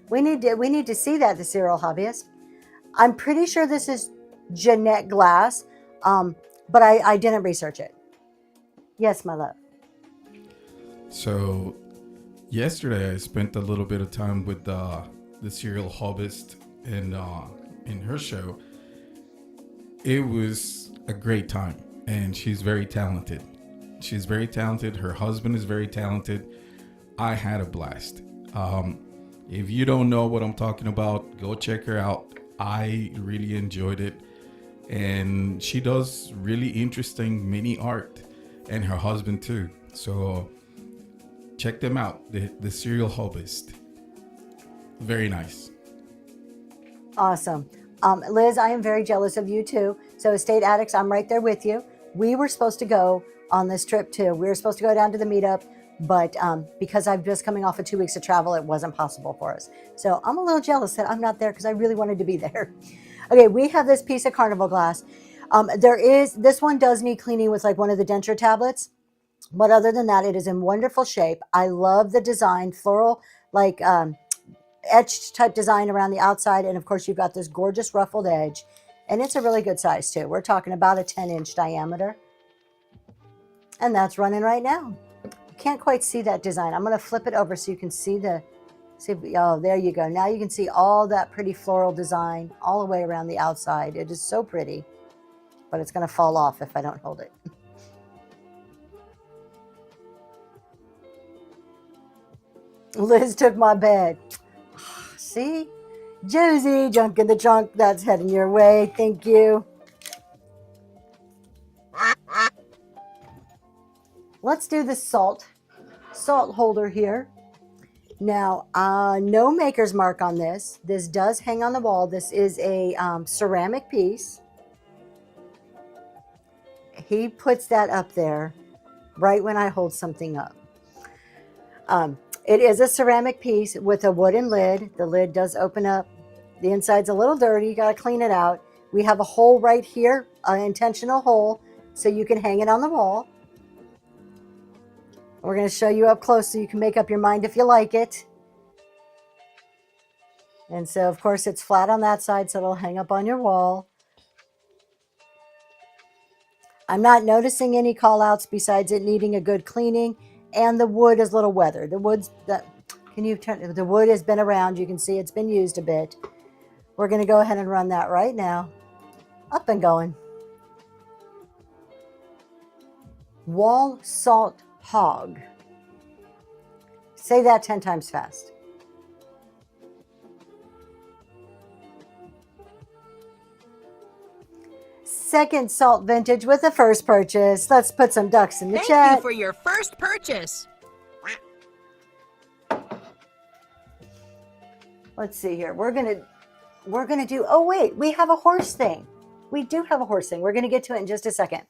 We need to see that, the serial hobbyist. I'm pretty sure this is Jeanette glass, but I didn't research it. Yes, my love. So yesterday I spent a little bit of time with the serial hobbyist, in her show, it was a great time. And she's very talented. She's very talented. Her husband is very talented. I had a blast. If you don't know what I'm talking about, go check her out. I really enjoyed it. And she does really interesting mini art, and her husband too. So check them out. The Serial Hobbyist. Very nice. Awesome. Liz, I am very jealous of you too. So Estate Addicts, I'm right there with you. We were supposed to go on this trip too. We were supposed to go down to the meetup, but because I'm just coming off of 2 weeks of travel, it wasn't possible for us. So I'm a little jealous that I'm not there because I really wanted to be there. Okay, we have this piece of carnival glass. This one does need cleaning with like one of the denture tablets, but other than that, it is in wonderful shape. I love the design, floral, like etched type design around the outside. And of course, you've got this gorgeous ruffled edge, and it's a really good size too. We're talking about a 10-inch diameter, and that's running right now. You can't quite see that design. I'm going to flip it over so you can see oh, there you go. Now you can see all that pretty floral design all the way around the outside. It is so pretty, but it's going to fall off if I don't hold it. Liz took my bed. See? Josie, junk in the trunk. That's heading your way. Thank you. Let's do the salt holder here. Now, no maker's mark on this. This does hang on the wall. This is a ceramic piece. He puts that up there right when I hold something up. It is a ceramic piece with a wooden lid. The lid does open up. The inside's a little dirty. You got to clean it out. We have a hole right here, an intentional hole, so you can hang it on the wall. We're going to show you up close so you can make up your mind if you like it. And so, of course, it's flat on that side, so it'll hang up on your wall. I'm not noticing any call-outs besides it needing a good cleaning, and the wood is a little weathered. The wood has been around. You can see it's been used a bit. We're going to go ahead and run that right now. Up and going. Wall Salt Hog. Say that 10 times fast. Second salt vintage with the first purchase. Let's put some ducks in the chat. Thank you for your first purchase. Let's see here. We're gonna do, oh wait, we have a horse thing. We do have a horse thing. We're gonna get to it in just a second.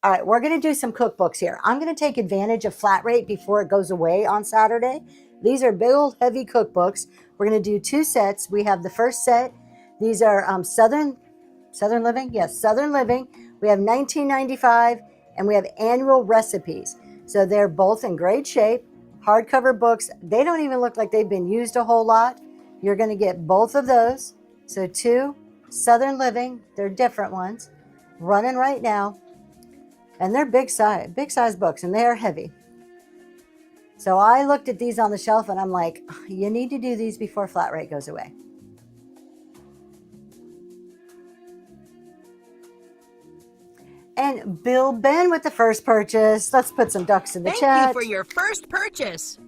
All right, we're gonna do some cookbooks here. I'm gonna take advantage of flat rate before it goes away on Saturday. These are big old heavy cookbooks. We're gonna do 2 sets. We have the first set. These are Southern Living? Yes, Southern Living. We have 1995, and we have annual recipes. So they're both in great shape, hardcover books. They don't even look like they've been used a whole lot. You're going to get both of those. So 2 Southern Living. They're different ones. Running right now. And they're big size books, and they are heavy. So I looked at these on the shelf, and I'm like, you need to do these before flat rate goes away. And Bill Ben with the first purchase. Let's put some ducks in the chat. Thank you for your first purchase.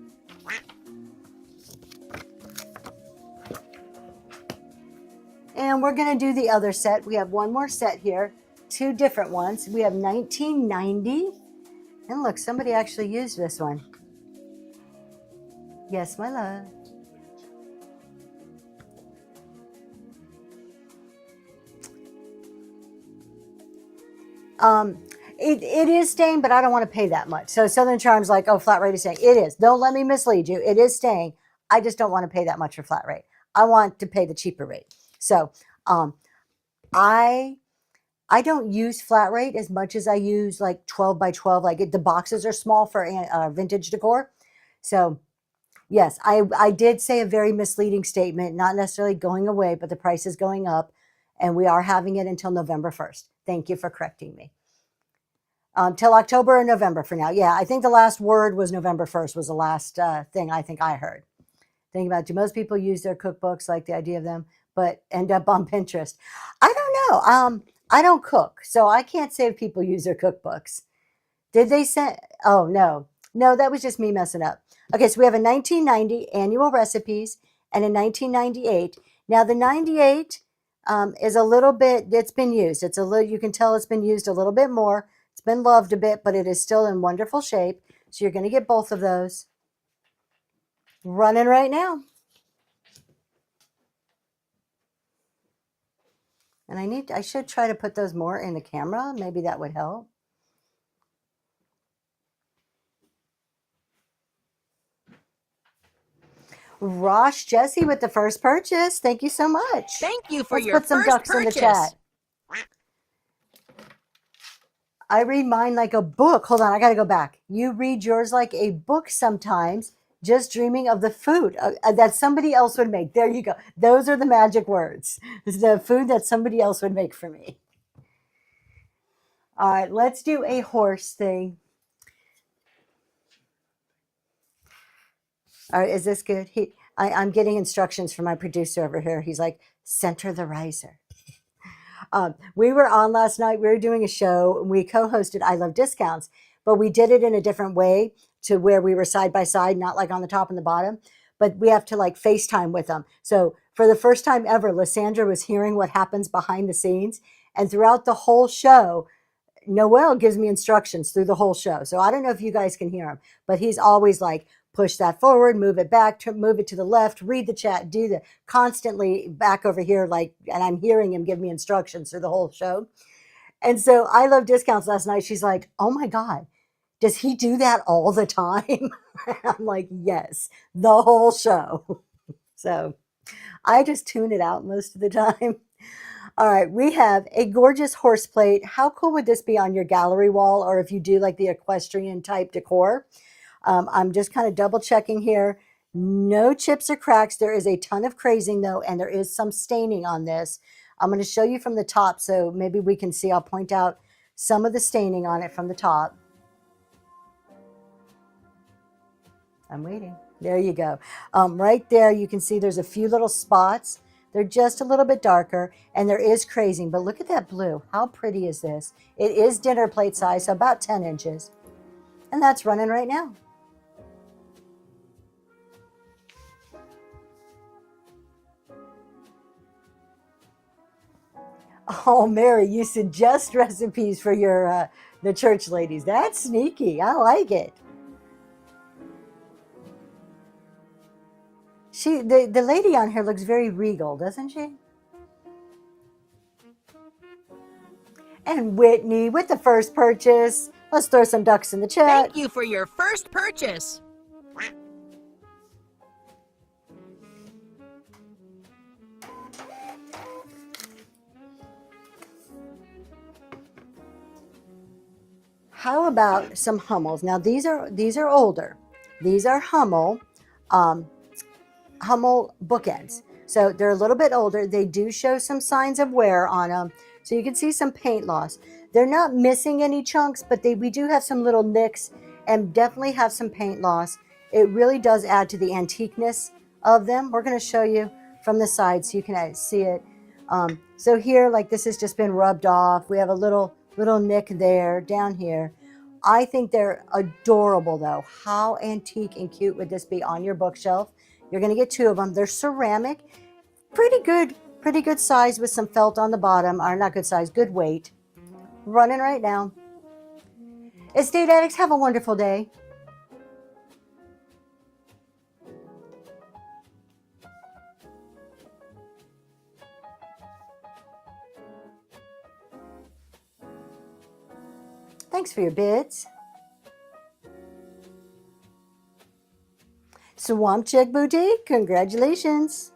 And we're going to do the other set. We have one more set here. 2 different ones. We have 1990. And look, somebody actually used this one. Yes, my love. It is staying, but I don't want to pay that much. So Southern Charm's like, oh, flat rate is staying. It is. Don't let me mislead you. It is staying. I just don't want to pay that much for flat rate. I want to pay the cheaper rate. So I don't use flat rate as much as I use like 12 by 12. Like the boxes are small for vintage decor. So yes, I did say a very misleading statement, not necessarily going away, but the price is going up, and we are having it until November 1st. Thank you for correcting me. Till October or November for now. Yeah, I think the last word was November 1st was the last thing I think I heard. Think about it. Do most people use their cookbooks, like the idea of them? but end up on Pinterest. I don't know. I don't cook, so I can't say if people use their cookbooks. Did they send? Oh, no. No, that was just me messing up. Okay, so we have a 1990 annual recipes and a 1998. Now, the 98 is a little bit, it's been used. It's a little, you can tell it's been used a little bit more. It's been loved a bit, but it is still in wonderful shape. So you're going to get both of those running right now. And I should try to put those more in the camera. Maybe that would help. Rosh Jesse with the first purchase. Thank you so much. Thank you for Let's your put some first ducks purchase. in the chat. I read mine like a book. Hold on, I got to go back. You read yours like a book sometimes, just dreaming of the food that somebody else would make. There you go. Those are the magic words. The food that somebody else would make for me. All right, let's do a horse thing. All right, is this good? I'm getting instructions from my producer over here. He's like, center the riser. We were on last night. We were doing a show. We co-hosted I Love Discounts, but we did it in a different way to where we were side by side, not like on the top and the bottom, but we have to like FaceTime with them. So for the first time ever, Lysandra was hearing what happens behind the scenes. And throughout the whole show, Noel gives me instructions through the whole show. So I don't know if you guys can hear him, but he's always like, push that forward, move it back, move it to the left, read the chat, do the constantly back over here. Like, and I'm hearing him give me instructions through the whole show. And so I Love Discounts last night. She's like, oh my God, does he do that all the time? I'm like, yes, the whole show. So I just tune it out most of the time. All right, we have a gorgeous horse plate. How cool would this be on your gallery wall, or if you do like the equestrian type decor? I'm just kind of double checking here. No chips or cracks. There is a ton of crazing though, and there is some staining on this. I'm going to show you from the top so maybe we can see. I'll point out some of the staining on it from the top. I'm waiting. There you go. Right there, you can see there's a few little spots. They're just a little bit darker, and there is crazing, but look at that blue. How pretty is this? It is dinner plate size, so about 10 inches. And that's running right now. Oh, Mary, you suggest recipes for your the church ladies. That's sneaky. I like it. The lady on here looks very regal, doesn't she? And Whitney with the first purchase. Let's throw some ducks in the chat. Thank you for your first purchase. How about some Hummels? Now these are older. These are Hummel bookends. So they're a little bit older. They do show some signs of wear on them. So you can see some paint loss. They're not missing any chunks, but we do have some little nicks and definitely have some paint loss. It really does add to the antiqueness of them. We're going to show you from the side so you can see it. So here, like this has just been rubbed off. We have a little nick there, down here. I think they're adorable though. How antique and cute would this be on your bookshelf? You're going to get two of them. They're ceramic, pretty good size with some felt on the bottom, or not good size, good weight. Running right now. Estate addicts, have a wonderful day. Thanks for your bids. Swamp Chick Boutique, congratulations.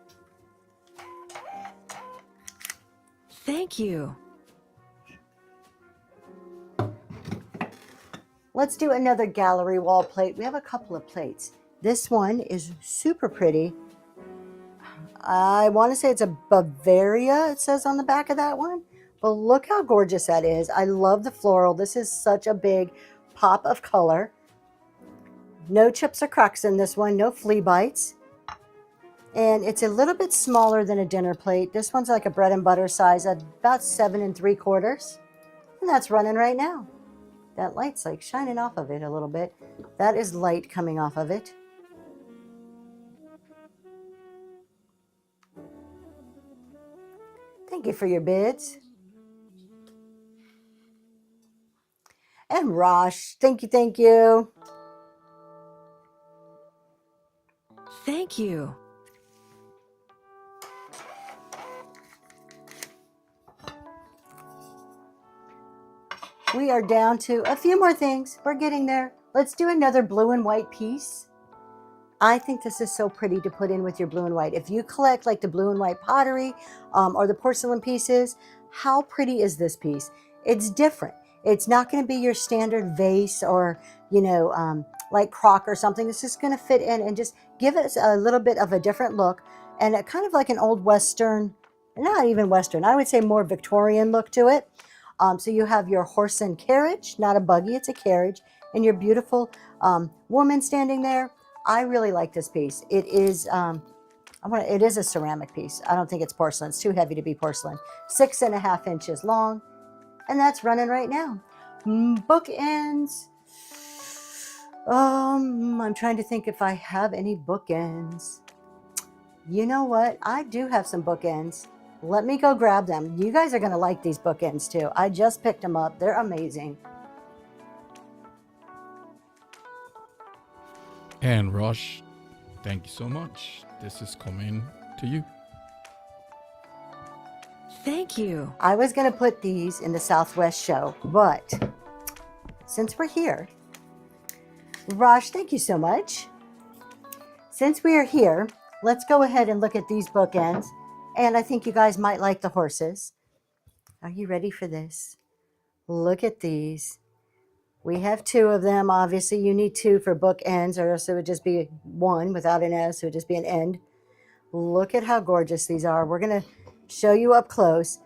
Thank you. Let's do another gallery wall plate. We have a couple of plates. This one is super pretty. I want to say it's a Bavaria, it says on the back of that one. But look how gorgeous that is. I love the floral. This is such a big pop of color. No chips or cracks in this one. No flea bites. And it's a little bit smaller than a dinner plate. This one's like a bread and butter size, at about 7 3/4. And that's running right now. That light's like shining off of it a little bit. That is light coming off of it. Thank you for your bids. And Rosh, thank you, thank you. Thank you. We are down to a few more things. We're getting there. Let's do another blue and white piece. I think this is so pretty to put in with your blue and white. If you collect like the blue and white pottery or the porcelain pieces, how pretty is this piece? It's different. It's not going to be your standard vase or, you know, like crock or something. It's just going to fit in and just give it a little bit of a different look and a kind of like an old Western, not even Western, I would say more Victorian look to it. So you have your horse and carriage, not a buggy, it's a carriage, and your beautiful woman standing there. I really like this piece. It is, it is a ceramic piece. I don't think it's porcelain. It's too heavy to be porcelain. 6.5 inches long, and that's running right now. Bookends. I'm trying to think if I have any bookends. You know what? I do have some bookends. Let me go grab them. You guys are going to like these bookends too. I just picked them up. They're amazing. And Rosh, thank you so much. This is coming to you. Thank you. I was going to put these in the Southwest show, but since we're here, Rosh, thank you so much. Since we are here, let's go ahead and look at these bookends. And I think you guys might like the horses. Are you ready for this? Look at these. We have 2 of them. Obviously, you need 2 for bookends, or else it would just be 1 without an S. It would just be an end. Look at how gorgeous these are. We're going to show you up close.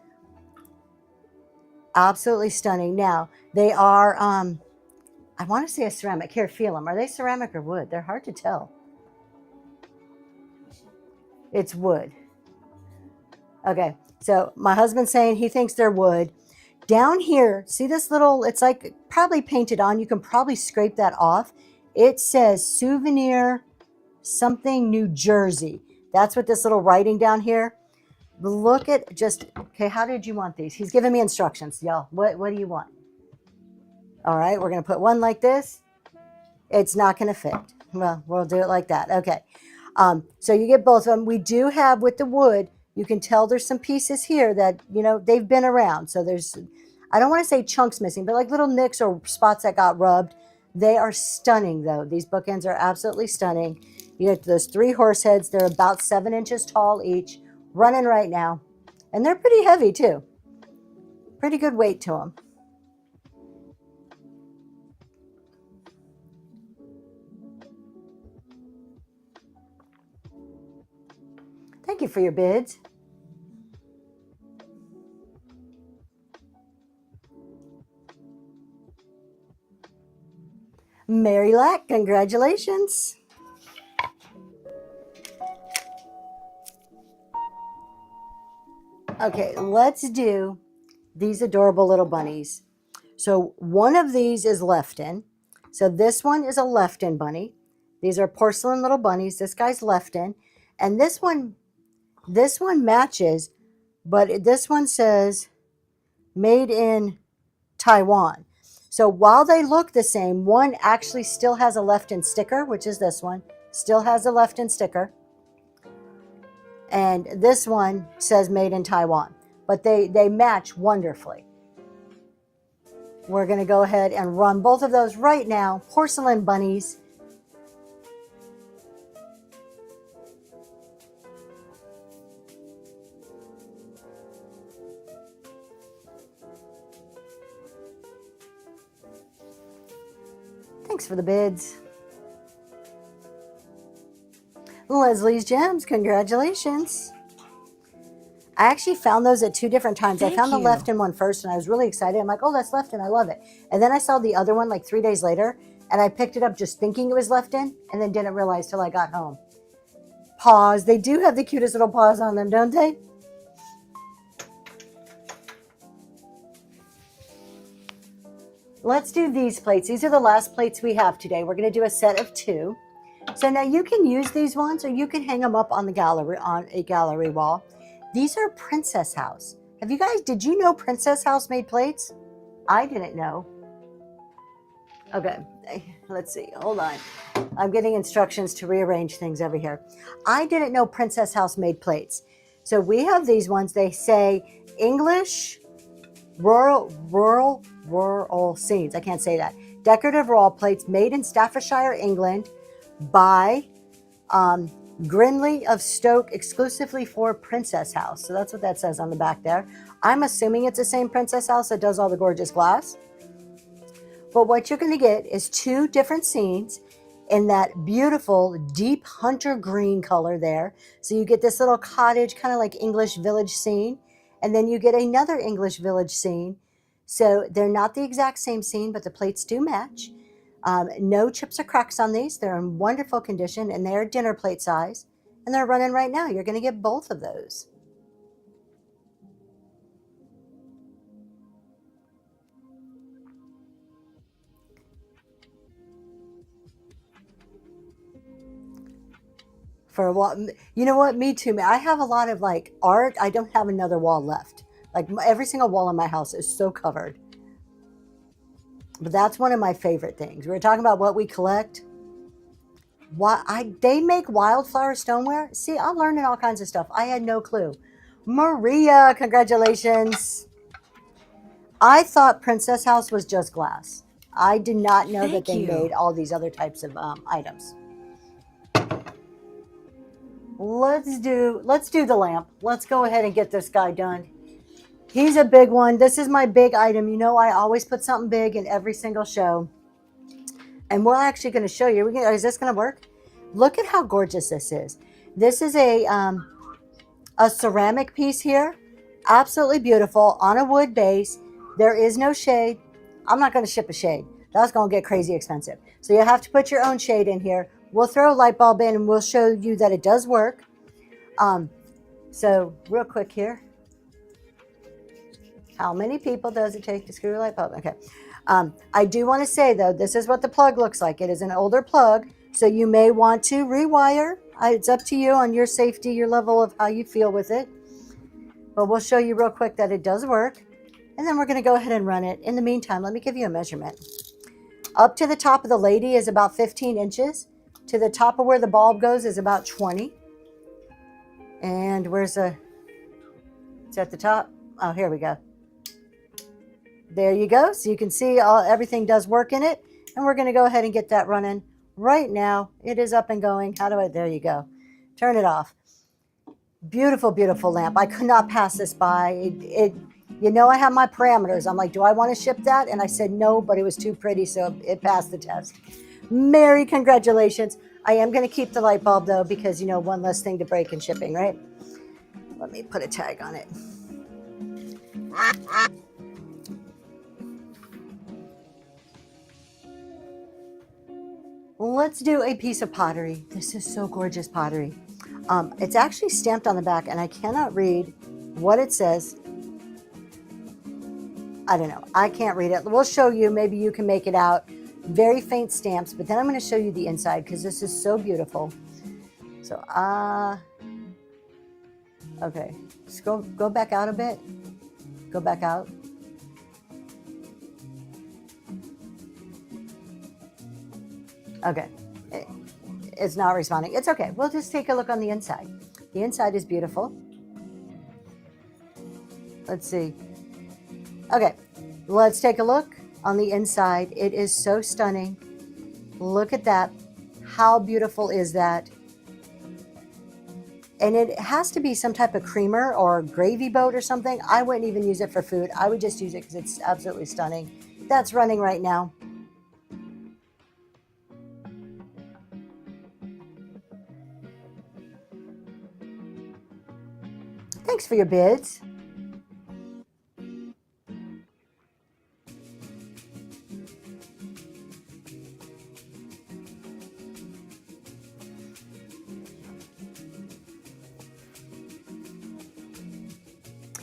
Absolutely stunning. Now, they are, I want to say a ceramic. Here, feel them. Are they ceramic or wood? They're hard to tell. It's wood. Okay, so my husband's saying he thinks they're wood. Down here, see this little, it's like probably painted on. You can probably scrape that off. It says souvenir something New Jersey. That's what this little writing down here. Look at just, okay, how did you want these? He's giving me instructions, y'all. What do you want? All right, we're going to put one like this. It's not going to fit. Well, we'll do it like that. Okay, so you get both of them. We do have with the wood, you can tell there's some pieces here that, you know, they've been around. So there's, I don't want to say chunks missing, but like little nicks or spots that got rubbed. They are stunning, though. These bookends are absolutely stunning. You have those 3 horse heads. They're about 7 inches tall each, running right now. And they're pretty heavy, too. Pretty good weight to them. Thank you for your bids. Mary Lack, congratulations. Okay, let's do these adorable little bunnies. So one of these is left-in. So this one is a left-in bunny. These are porcelain little bunnies. This guy's left-in. And this one matches, but this one says made in Taiwan. So while they look the same, one actually still has a left-in sticker, which is this one, still has a left-in sticker. And this one says made in Taiwan, but they match wonderfully. We're going to go ahead and run both of those right now. Porcelain bunnies. Thanks for the bids. Leslie's Gems, congratulations. I actually found those at 2 different times. I found the left-in one first, and I was really excited. I'm like, oh, that's left-in. I love it. And then I saw the other one like 3 days later, and I picked it up just thinking it was left-in, and then didn't realize till I got home. paws. They do have the cutest little paws on them, don't they? Let's do these plates. These are the last plates we have today. We're going to do a set of 2. So now you can use these ones or you can hang them up on the gallery, on a gallery wall. These are Princess House. Did you know Princess House made plates? I didn't know. Okay, let's see. Hold on. I'm getting instructions to rearrange things over here. I didn't know Princess House made plates. So we have these ones. They say English rural scenes. I can't say that. Decorative wall plates made in Staffordshire, England by Grinley of Stoke exclusively for Princess House. So that's what that says on the back there. I'm assuming it's the same Princess House that does all the gorgeous glass. But what you're going to get is 2 different scenes in that beautiful deep hunter green color there. So you get this little cottage, kind of like English village scene. And then you get another English village scene. So they're not the exact same scene, but the plates do match. No chips or cracks on these. They're in wonderful condition and they're dinner plate size. And they're running right now. You're going to get both of those. For a wall, you know what? Me too. I have a lot of like art. I don't have another wall left. Like every single wall in my house is so covered. But that's one of my favorite things. We were talking about what we collect. They make wildflower stoneware. See, I'm learning all kinds of stuff. I had no clue. Maria, congratulations. I thought Princess House was just glass. I did not know that they made all these other types of items. Let's do the lamp. Let's go ahead and get this guy done. He's a big one. This is my big item. You know, I always put something big in every single show. And we're actually going to show you. Is this going to work? Look at how gorgeous this is. This is a ceramic piece here. Absolutely beautiful on a wood base. There is no shade. I'm not going to ship a shade. That's going to get crazy expensive. So you have to put your own shade in here. We'll throw a light bulb in and we'll show you that it does work. So real quick here. How many people does it take to screw a light bulb? Okay. I do want to say, though, this is what the plug looks like. It is an older plug, so you may want to rewire. It's up to you on your safety, your level of how you feel with it. But we'll show you real quick that it does work. And then we're going to go ahead and run it. In the meantime, let me give you a measurement. Up to the top of the lady is about 15 inches. To the top of where the bulb goes is about 20. And it's at the top. Oh, here we go. There you go. So you can see everything does work in it. And we're going to go ahead and get that running right now. It is up and going. There you go. Turn it off. Beautiful, beautiful lamp. I could not pass this by. You know, I have my parameters. I'm like, do I want to ship that? And I said no, but it was too pretty, so it passed the test. Mary, congratulations. I am going to keep the light bulb, though, because, you know, one less thing to break in shipping, right? Let me put a tag on it. Let's do a piece of pottery. This is so gorgeous pottery. It's actually stamped on the back, and I cannot read what it says. I don't know. I can't read it. We'll show you. Maybe you can make it out. Very faint stamps, but then I'm going to show you the inside because this is so beautiful. So, okay. Just go back out a bit. Go back out. Okay. It's not responding. It's okay. We'll just take a look on the inside. The inside is beautiful. Let's see. Okay. Let's take a look on the inside. It is so stunning. Look at that. How beautiful is that? And it has to be some type of creamer or gravy boat or something. I wouldn't even use it for food. I would just use it because it's absolutely stunning. That's running right now. Thanks for your bids.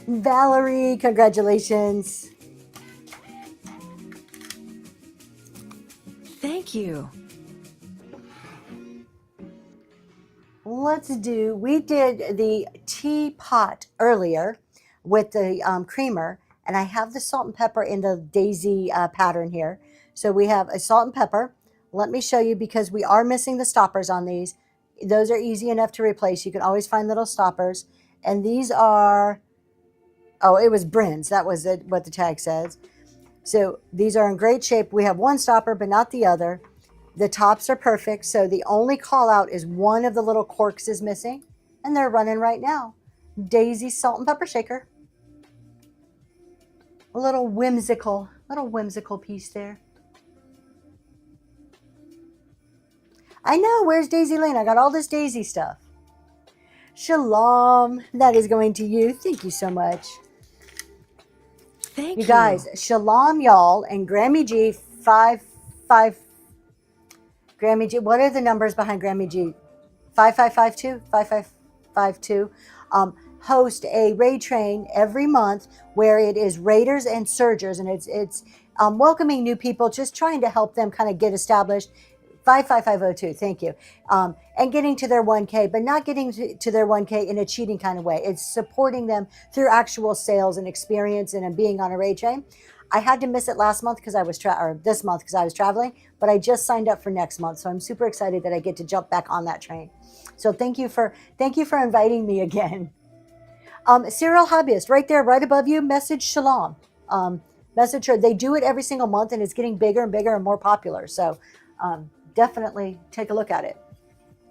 Valerie, congratulations. Thank you. We did the teapot earlier with the creamer, and I have the salt and pepper in the daisy pattern here. So we have a salt and pepper. Let me show you, because we are missing the stoppers on these. Those are easy enough to replace. You can always find little stoppers. And these are, oh, it was Brins. That was it, what the tag says. So these are in great shape. We have one stopper, but not the other. The tops are perfect. So the only call out is one of the little corks is missing, and they're running right now. Daisy salt and pepper shaker. A little whimsical piece there. I know, where's Daisy Lane? I got all this Daisy stuff. Shalom, that is going to you. Thank you so much. Thank you. You guys, shalom, y'all, and Grammy G 55. Grammy G, what are the numbers behind Grammy G? 5552? 5552. Host a raid train every month where it is raiders and surgers, and it's welcoming new people, just trying to help them kind of get established. 55502, thank you. And getting to their 1K, but not getting to their 1K in a cheating kind of way. It's supporting them through actual sales and experience and being on a raid train. I had to miss it last month because I was this month because I was traveling, but I just signed up for next month, so I'm super excited that I get to jump back on that train. So thank you for inviting me again. Serial Hobbyist, right there, right above you. Message Shalom. Message her. They do it every single month, and it's getting bigger and bigger and more popular. So definitely take a look at it.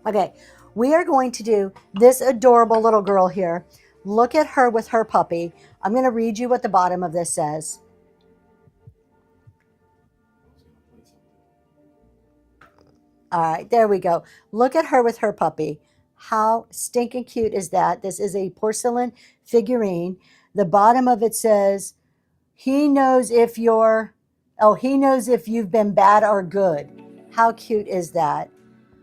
Okay, we are going to do this adorable little girl here. Look at her with her puppy. I'm going to read you what the bottom of this says. All right, there we go. Look at her with her puppy. How stinking cute is that? This is a porcelain figurine. The bottom of it says, he knows if you've been bad or good. How cute is that?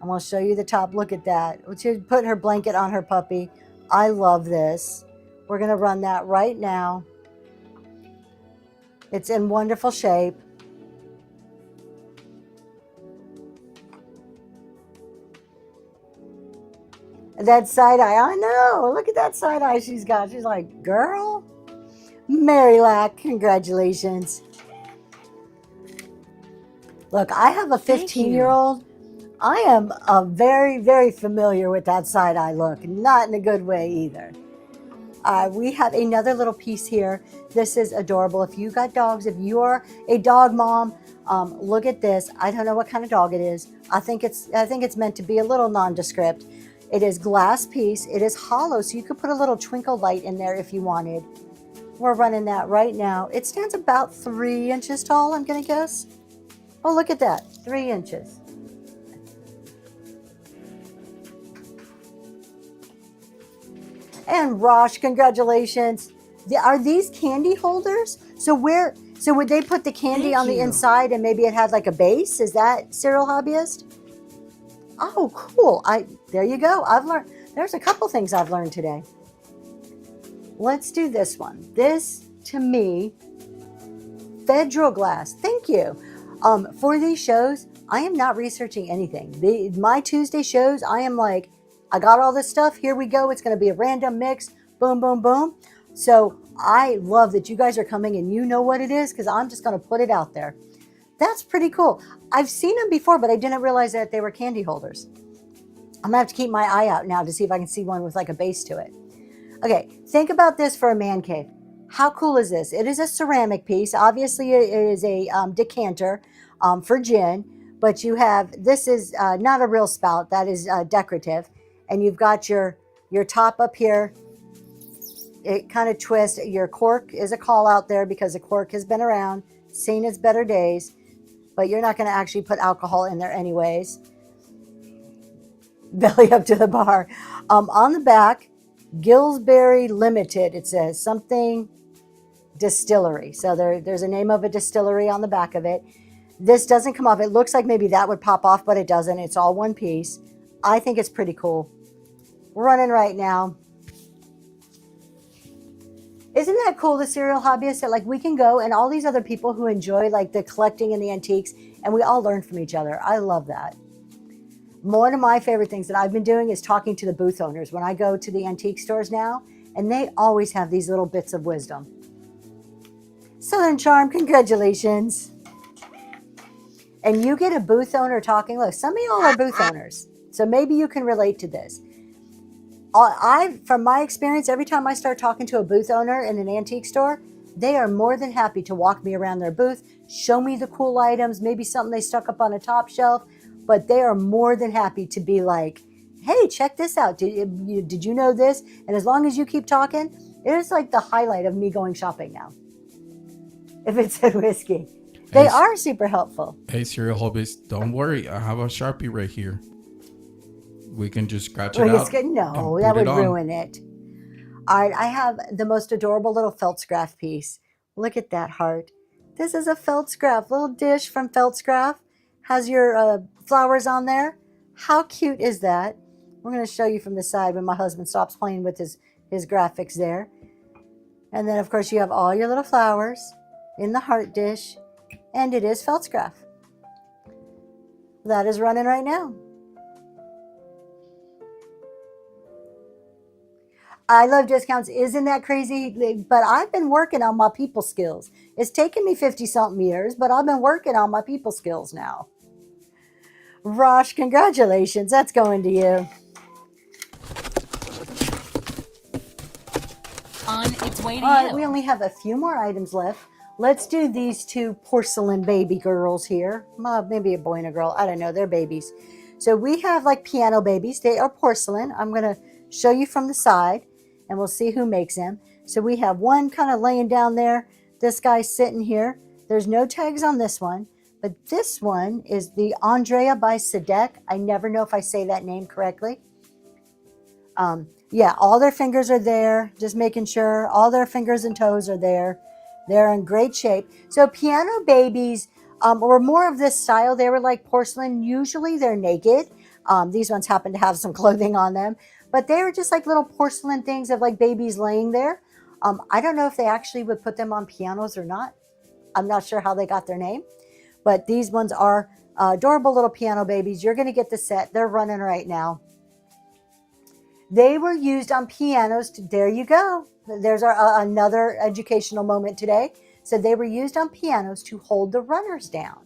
I'm going to show you the top. Look at that. She's putting her blanket on her puppy. I love this. We're going to run that right now. It's in wonderful shape. That side eye, I know. Look at that side eye she's got. She's like, girl. Mary Lack, congratulations. Look, I have a 15-year-old. I am very, very familiar with that side eye look. Not in a good way either. We have another little piece here. This is adorable. If you got dogs, if you are a dog mom, look at this. I don't know what kind of dog it is. I think it's meant to be a little nondescript. It is glass piece. It is hollow, so you could put a little twinkle light in there if you wanted. We're running that right now. It stands about 3 inches tall, I'm going to guess. Oh, look at that. 3 inches. And Rosh, congratulations. Are these candy holders? So would they put the candy on the inside and maybe it had like a base? Is that Serial Hobbyist? Oh, cool. There you go. There's a couple things I've learned today. Let's do this one. This, to me, Federal glass. Thank you. For these shows, I am not researching anything. My Tuesday shows, I am like, I got all this stuff. Here we go. It's going to be a random mix. Boom, boom, boom. So I love that you guys are coming and you know what it is, because I'm just going to put it out there. That's pretty cool. I've seen them before, but I didn't realize that they were candy holders. I'm going to have to keep my eye out now to see if I can see one with like a base to it. Okay, think about this for a man cave. How cool is this? It is a ceramic piece. Obviously, it is a decanter for gin, but you have, this is not a real spout. That is decorative. And you've got your top up here. It kind of twists. Your cork is a call out there because the cork has been around, seen its better days, but you're not going to actually put alcohol in there anyways. Belly up to the bar. On the back, Gillsbury Limited, it says something distillery. So there's a name of a distillery on the back of it. This doesn't come off. It looks like maybe that would pop off, but it doesn't. It's all one piece. I think it's pretty cool. We're running right now. Isn't that cool, the serial hobbyist, that like we can go and all these other people who enjoy like the collecting and the antiques, and we all learn from each other. I love that. One of my favorite things that I've been doing is talking to the booth owners when I go to the antique stores now, and they always have these little bits of wisdom. Southern Charm, congratulations. And you get a booth owner talking. Look, some of y'all are booth owners, so maybe you can relate to this. From my experience, every time I start talking to a booth owner in an antique store, they are more than happy to walk me around their booth, show me the cool items, maybe something they stuck up on a top shelf, but they are more than happy to be like, hey, check this out. Did you know this? And as long as you keep talking, it is like the highlight of me going shopping now. If it's a whiskey. They are super helpful. Hey, serial hobbyist, don't worry. I have a Sharpie right here. We can just scratch it out. No, that would ruin it. All right, I have the most adorable little Feldscraft piece. Look at that heart. This is a Feldscraft, little dish from Feldscraft. Has your flowers on there. How cute is that? We're going to show you from the side when my husband stops playing with his graphics there. And then, of course, you have all your little flowers in the heart dish. And it is Feldscraft. That is running right now. I love discounts. Isn't that crazy? But I've been working on my people skills. It's taken me 50-something years, but I've been working on my people skills now. Rosh, congratulations. That's going to you. On its way to All right, you. we only have a few more items left. Let's do these two porcelain baby girls here. Maybe a boy and a girl. I don't know. They're babies. So we have like piano babies. They are porcelain. I'm going to show you from the side, and we'll see who makes them. So we have one kind of laying down there. This guy's sitting here. There's no tags on this one, but this one is the Andrea by Sadek. I never know if I say that name correctly. Yeah, all their fingers are there. Just making sure all their fingers and toes are there. They're in great shape. So piano babies were more of this style. They were like porcelain. Usually they're naked. These ones happen to have some clothing on them. But they were just like little porcelain things of like babies laying there. I don't know if they actually would put them on pianos or not. I'm not sure how they got their name. But these ones are adorable little piano babies. You're going to get the set. They're running right now. They were used on pianos. There you go. There's another educational moment today. So they were used on pianos to hold the runners down.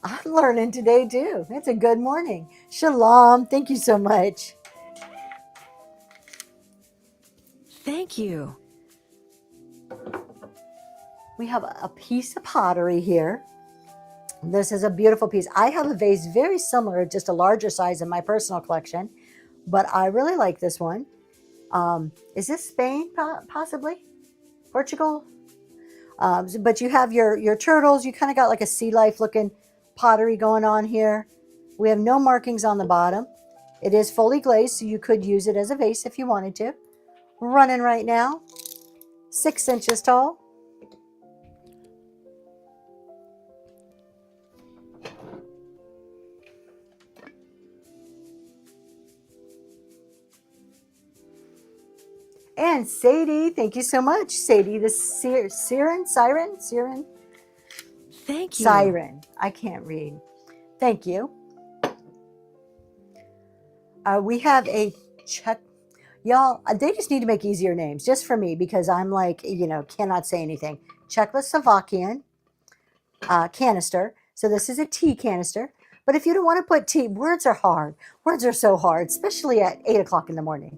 I'm learning today too. It's a good morning. Shalom. Thank you so much. Thank you. We have a piece of pottery here. This is a beautiful piece. I have a vase very similar, just a larger size in my personal collection, but I really like this one. Is this Spain, possibly? Portugal? But you have your turtles. You kind of got like a sea life looking pottery going on here. We have no markings on the bottom. It is fully glazed, so you could use it as a vase if you wanted to. Running right now. 6 inches tall. And Sadie, thank you so much. Sadie, the Siren? Thank you. Siren. I can't read. Thank you. We have a Czech. Y'all, they just need to make easier names just for me because I'm like, cannot say anything. Czechoslovakian canister. So this is a tea canister. But if you don't want to put tea, words are hard. Words are so hard, especially at 8 o'clock in the morning.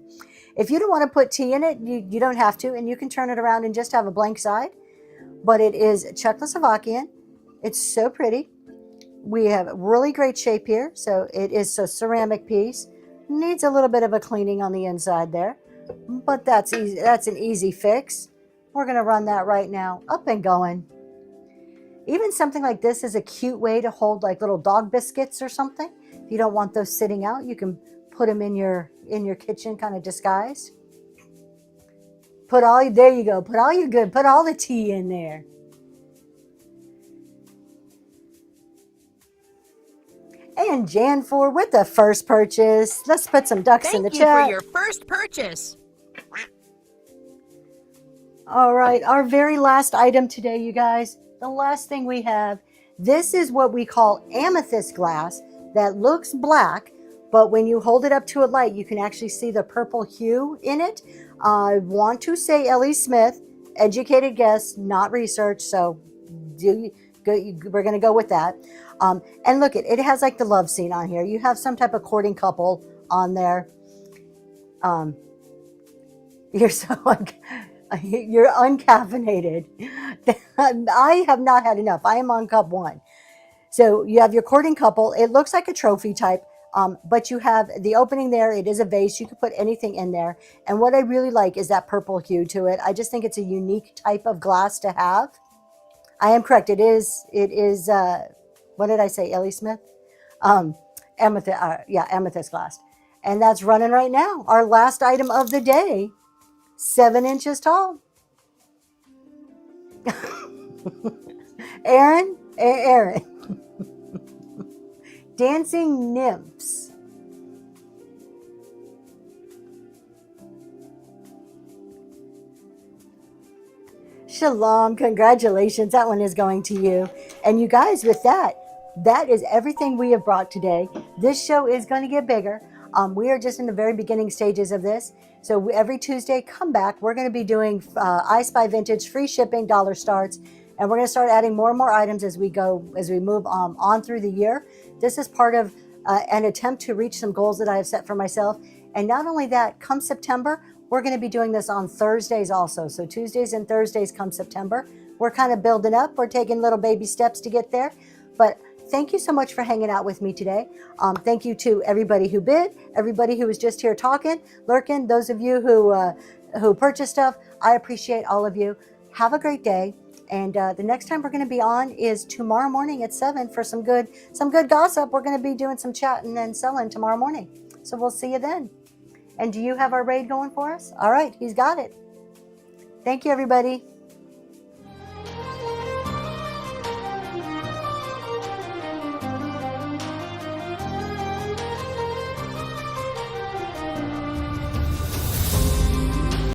If you don't want to put tea in it, you don't have to, and you can turn it around and just have a blank side. But it is Czechoslovakian. It's so pretty. We have really great shape here. So it is a ceramic piece. Needs a little bit of a cleaning on the inside there, but that's easy. That's an easy fix. We're going to run that right now. Up and going. Even something like this is a cute way to hold like little dog biscuits or something. If you don't want those sitting out, you can put them in your kitchen, kind of disguised. There you go. Put all the tea in there. And Jan 4 with the first purchase. Let's put some ducks in the Thank you chat. for your first purchase. All right, our very last item today, you guys. The last thing we have. This is what we call amethyst glass that looks black, but when you hold it up to a light, you can actually see the purple hue in it. I want to say Ellie Smith, educated guess, not research, so we're going to go with that. And look, it has like the love scene on here. You have some type of courting couple on there. You're you're uncaffeinated. I have not had enough. I am on cup 1. So you have your courting couple. It looks like a trophy type, but you have the opening there. It is a vase. You can put anything in there. And what I really like is that purple hue to it. I just think it's a unique type of glass to have. I am correct. It is, what did I say, Ellie Smith? Amethyst glass. And that's running right now. Our last item of the day, 7 inches tall. Aaron. Dancing nymphs. Shalom, congratulations. That one is going to you. And you guys, with that is everything we have brought today. This show is going to get bigger. We are just in the very beginning stages of this. So every Tuesday, come back. We're going to be doing I Spy Vintage, free shipping, dollar starts. And we're going to start adding more and more items as we move on through the year. This is part of an attempt to reach some goals that I have set for myself. And not only that, come September, we're going to be doing this on Thursdays also. So Tuesdays and Thursdays come September. We're kind of building up. We're taking little baby steps to get there. But thank you so much for hanging out with me today. Thank you to everybody who bid, everybody who was just here talking, lurking, those of you who purchased stuff. I appreciate all of you. Have a great day. And the next time we're going to be on is tomorrow morning at 7 for some good gossip. We're going to be doing some chatting and selling tomorrow morning. So we'll see you then. And do you have our raid going for us? All right, he's got it. Thank you, everybody.